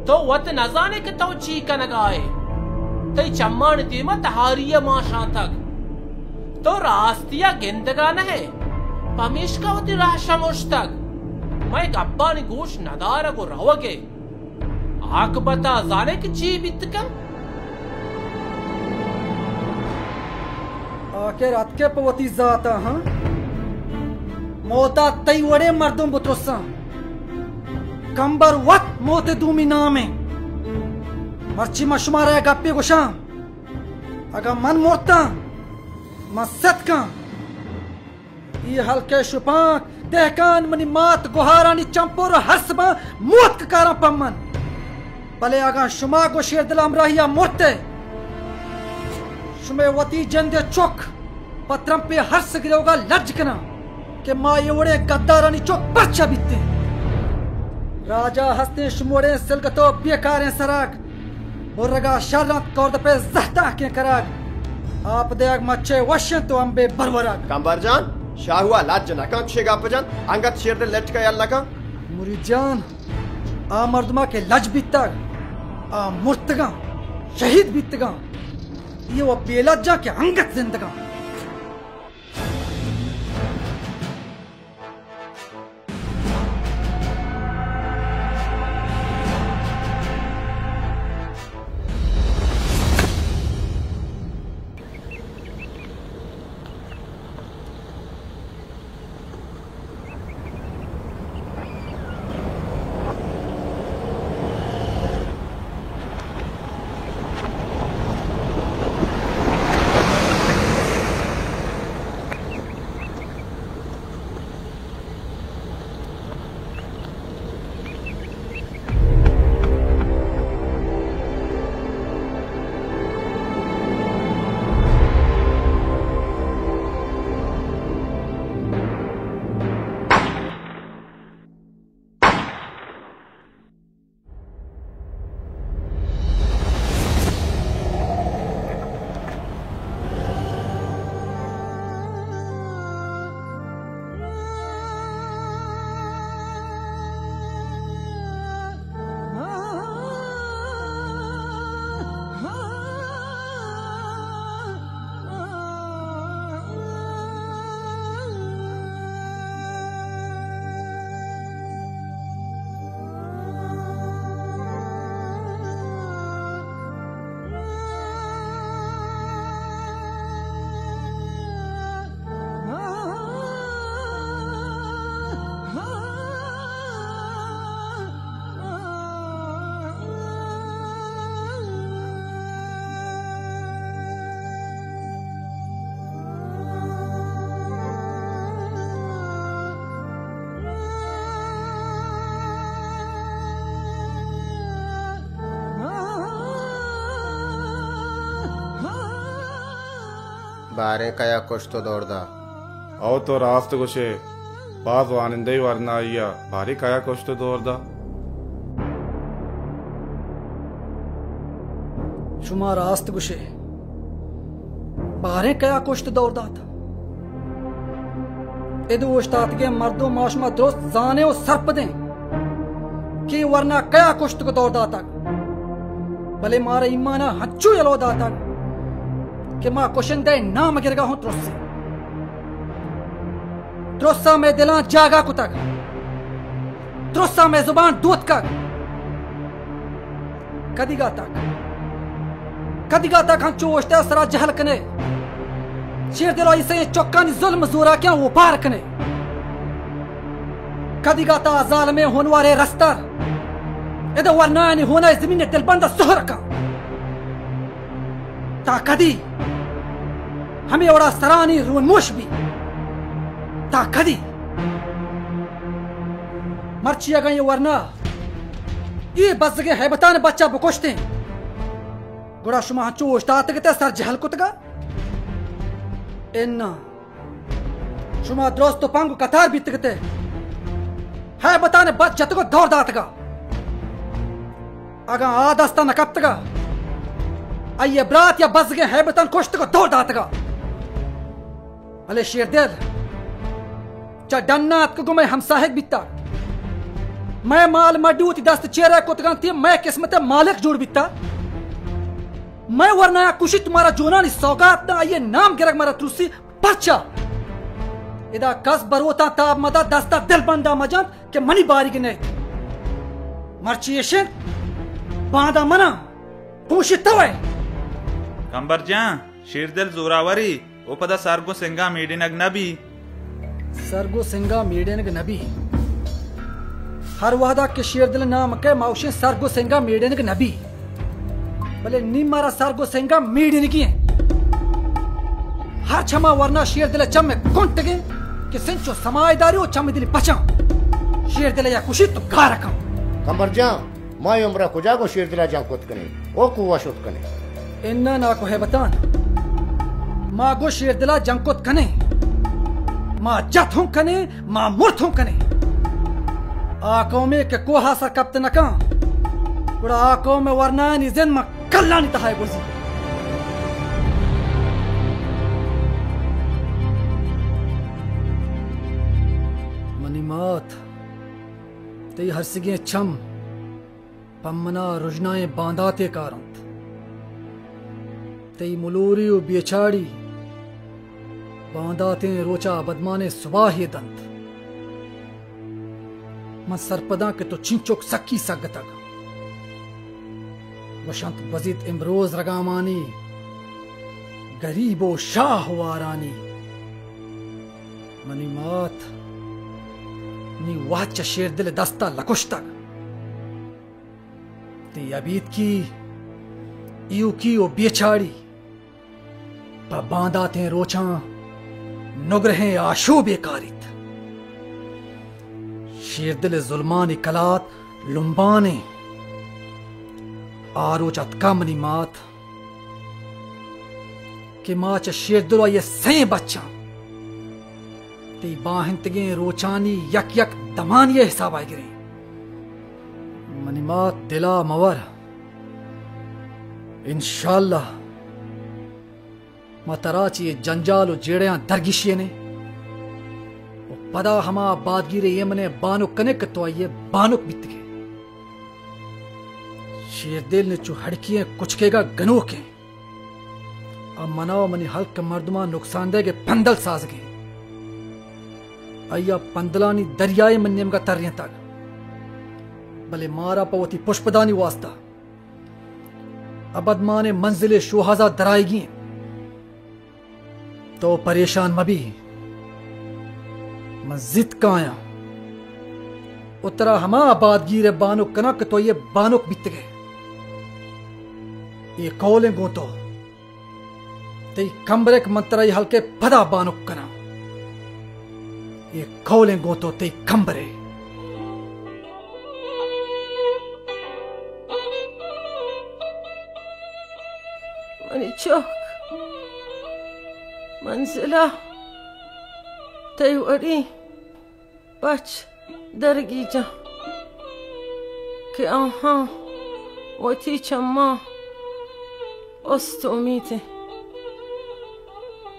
तो वत नजाने के तो चीका नगाए तई चम्मान दीमा तहारिया माशा तक तो रास्तिया गिंदगा न है पमेश का वती राशा मुश्तक मैं गब्बा ने गोश नदारा को रवगे आकुबता जाने की ची बीत कम आखिर अतके पवती जाता हाँ मोता तई वड़े मर्दों बुत्रोसा कंबर वत मोते दूमी नामे मर्ची मशुमारा है गप्पे गुशा अगर मन मोता मसत का ये हल्के शुपाक देहकान मनी मात गुहारानी चंपोर हसबा मोत कारा पम्मन भले अगर शुमा को शेर दिलाम रहिया मोते शुमे वती जंदे चौक पत्रम पे हर्ष गिरोगा लज कना के माँ ये वड़े गद्दारानी चौक बच्चा बीतते राजा हंसते शुमोड़े सिलगतो बेकारें सराग बुर्रगा शरत कौर पे जहता के कराग आप देग मच्छे वश्य तो अंबे बरवराग कंबरजान शाहुआ लाज नका शेगा पजन अंगत शेर दे लट का यल नका मुरीजान आ मर्दमा के लज बीतता आ मुर्तगा शहीद बीतगा ये वो बेलज्जा के अंगत जिंदगा बारे कया कुछ तो दौड़दा आओ तो रास्त गुशे बाज वानिंदे वरना आइया भारी कया कुछ तो दौड़दा शुमा रास्त गुशे बारे कया कुछ तो दौड़दा था इदु उस्ताद के मर्दों माशमा दोस्त जाने और सर्प दें कि वरना कया कुछ तो दौड़दा था भले मारा ईमाना हच्चू यलोदा था कि मां कुशिंदे नाम गिरगा हूं त्रोसा में दिला जागा कुतक त्रोसा में जुबान दूत का कदिगा तक हम चोष्टा सरा जहल कने शेर दिलो इसे चौकानी जुल्म जोरा क्या वो पार कने कदिगा ता जाल में होने वाले रस्ता इधर वरना नहीं होना जमीन दिलबंदा सोहर का ता कदी हमें ओड़ा सरानी रूनमोश भी ता कदी मर्चिया गई वरना ये बस गए है बताने बच्चा बकोशते गुड़ा शुमा चोश तातगते सर जहल कुतगा इन्ना शुमा द्रोस्तो पंगु कतार बीतगते है बताने बच जतको दौड़ दातगा अगा आदस्ता न कप्तगा आइए ब्रात या बस गए है बतान कोष्ट को दौड़ दातगा अले शेर दिल चा डन्नात को मैं हम साहेब बीता मैं माल मडूती दस्त चेहरा कुतगा थी मैं किस्मत मालिक जोड़ बीता मैं वरना कुशी तुम्हारा जोना नहीं सौगात ना आइए नाम गिरक मारा तुलसी पर्चा इदा कस बरोता ताब मदा दस्ता दिल बंदा मजान के मनी बारी के नहीं मर्चिएशन बांदा मना पूछी तवे कंबरजा शेरदिल जोरावरी ओपदा सरगो सिंगा मेडिनग नबी सरगो सिंगा मेडिनग नबी हर वादा के शेरदिल नाम के माउशे सरगो सिंगा मेडिनग नबी भले नी मारा सरगो सिंगा मेडिन की हर छमा वरना शेरदिल चम में कुंट के कि सिंचो समायदारी ओ चम दिली पचा शेरदिल या कुशी तो गा रखा कंबरजा माय उम्र को जागो शेरदिल जा कोत कने ओ कुवा शोत कने इन्ना ना को है बतान मां गो शेरदिल जंकोत कने मां जथों कने मां मुरथों कने आंखों में के कोहा सा कप्त न का बड़ा आंखों में वरना नि जिन में कल्ला नहीं तहाय बुझी मनीमात ते हरसिगे छम पम्मना रुजनाए बांधाते कारंत ते मुलूरी उ बेचाड़ी बांधाते रोचा बदमाने सुबह ही दंत मन सरपदा के तो चिंचोक सक्की सगतग वशंत वजीद इमरोज रगामानी गरीबो शाह वारानी मनी मात नी वाच शेर दिल दस्ता लकुश्तक ते अबीत की यू की ओ बेचाड़ी पा बांधा ते रोचा नुग्रहे आशो बेकारित शेर दिल जुल्मानी कलात लुम्बाने आरोच अतकामनी मात के माच शेर दिलो ये सही बच्चा ते बाहिंतगे रोचानी यक यक दमान ये हिसाब आई गिरे मनी मात दिला मवर इंशाल्लाह मतराची जंजाल जेड़ियां दरगिशिये ने पदा हमा बादगिरे ये मने बानुक कनेक तो आइए बानुक बीत गए शेरदिल ने चु हड़कियां कुचकेगा गनो के अब मनाओ मनी हल्क मर्दमा नुकसानदेह के पंदल साज गए अय्या पंदलानी दरियाए मन्यम का तरिया तक भले मारा पवती पुष्पदानी वास्ता अबदमाने मंजिले शोहाजा दराएगी तो परेशान मबी मस्जिद का आया उतरा हमा आबादगीर बानुक कनक तो ये बानुक बीत गए ये कौले गोतो ते कमरे के मंत्राई हल्के पदा बानुक कना ये कौले गोतो ते कमरे मनी चौक मंजिला ते वरी बच दरगी जा कि आहा वती चम्मा उस्तुमीते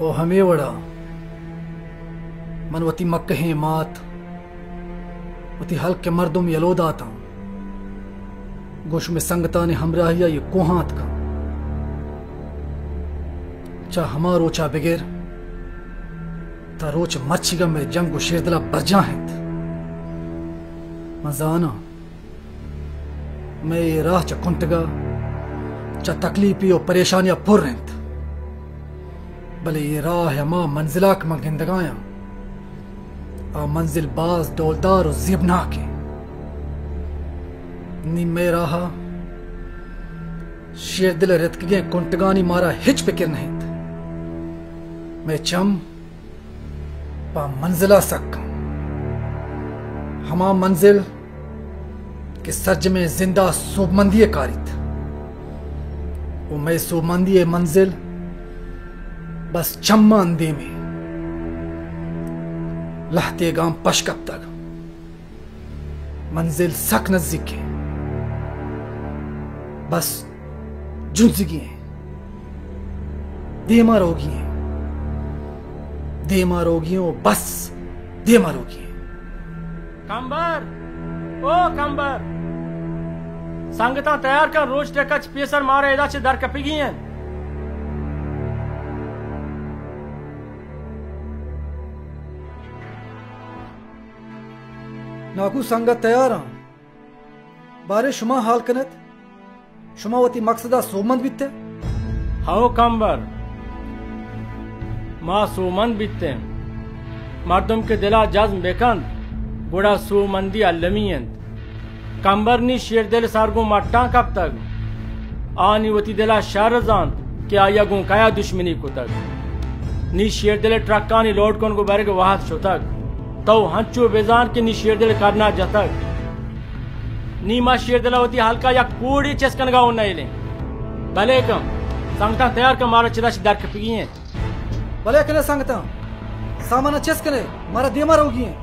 ओ हमें वड़ा मनवती मक्के मात वती हल्के मर्दुम यलोदा था गोश में संगता ने हमराहिया ये कोहात का चा हमारो चा बगैर ता रोच मच्छिगा में जंग शेरदला बरजा है मजाना मैं ये राह चा कुंतगा चा तकलीफी और परेशानियां पुर रहत भले ये राह है मां मंजिला के मां गिंदगाया आ मंजिल बाज डोलदार और ज़ेबनाक है। नी मैं रहा शेर दिल रतके कुंटगानी मारा हिच फिक्र नहीं मैं चम पा मंजिला सक हमा मंजिल के सज में जिंदा सूबमंदी कारित वो मैं सूबमंदी मंजिल बस चम्मा अंदे में लहते गांव पशकब तक मंजिल सक नजदीक है बस जुंजगी है देमा रोगी है देमा रोगियों बस देमा रोगी है। कंबर ओ कंबर संगता तैयार कर रोज टेकच पेसर मारे एदा से दर कपी गई हैं। नाकू संगत तैयार हाँ बारे शुमा हाल कनत शुमावती मकसदा सोमंद बित्ते हाओ कंबर माँ सोमंद बित्ते मर्दम के दिला जज्म बेकंद बुढ़ा सोमंदी अल्लमियंत कंबर नी शेर दिल सारगो मट्टा कब तक आनी वती दिला शारजान के आया गो काया दुश्मनी को तक नी शेर दिल ट्रक्का नी लोड कौन को बारे के वाहत शो तक तो हंचो बेजान के नी शेर दिल करना जतक नीमा शेर दिलावती हल्का या कोड़ी चस्कन गाँव नहीं ले भले कम संगता तैयार कर मारा चिदा दर कपी हैं भले कने संगता सामान चस्कने मारा देमा रोगी हैं।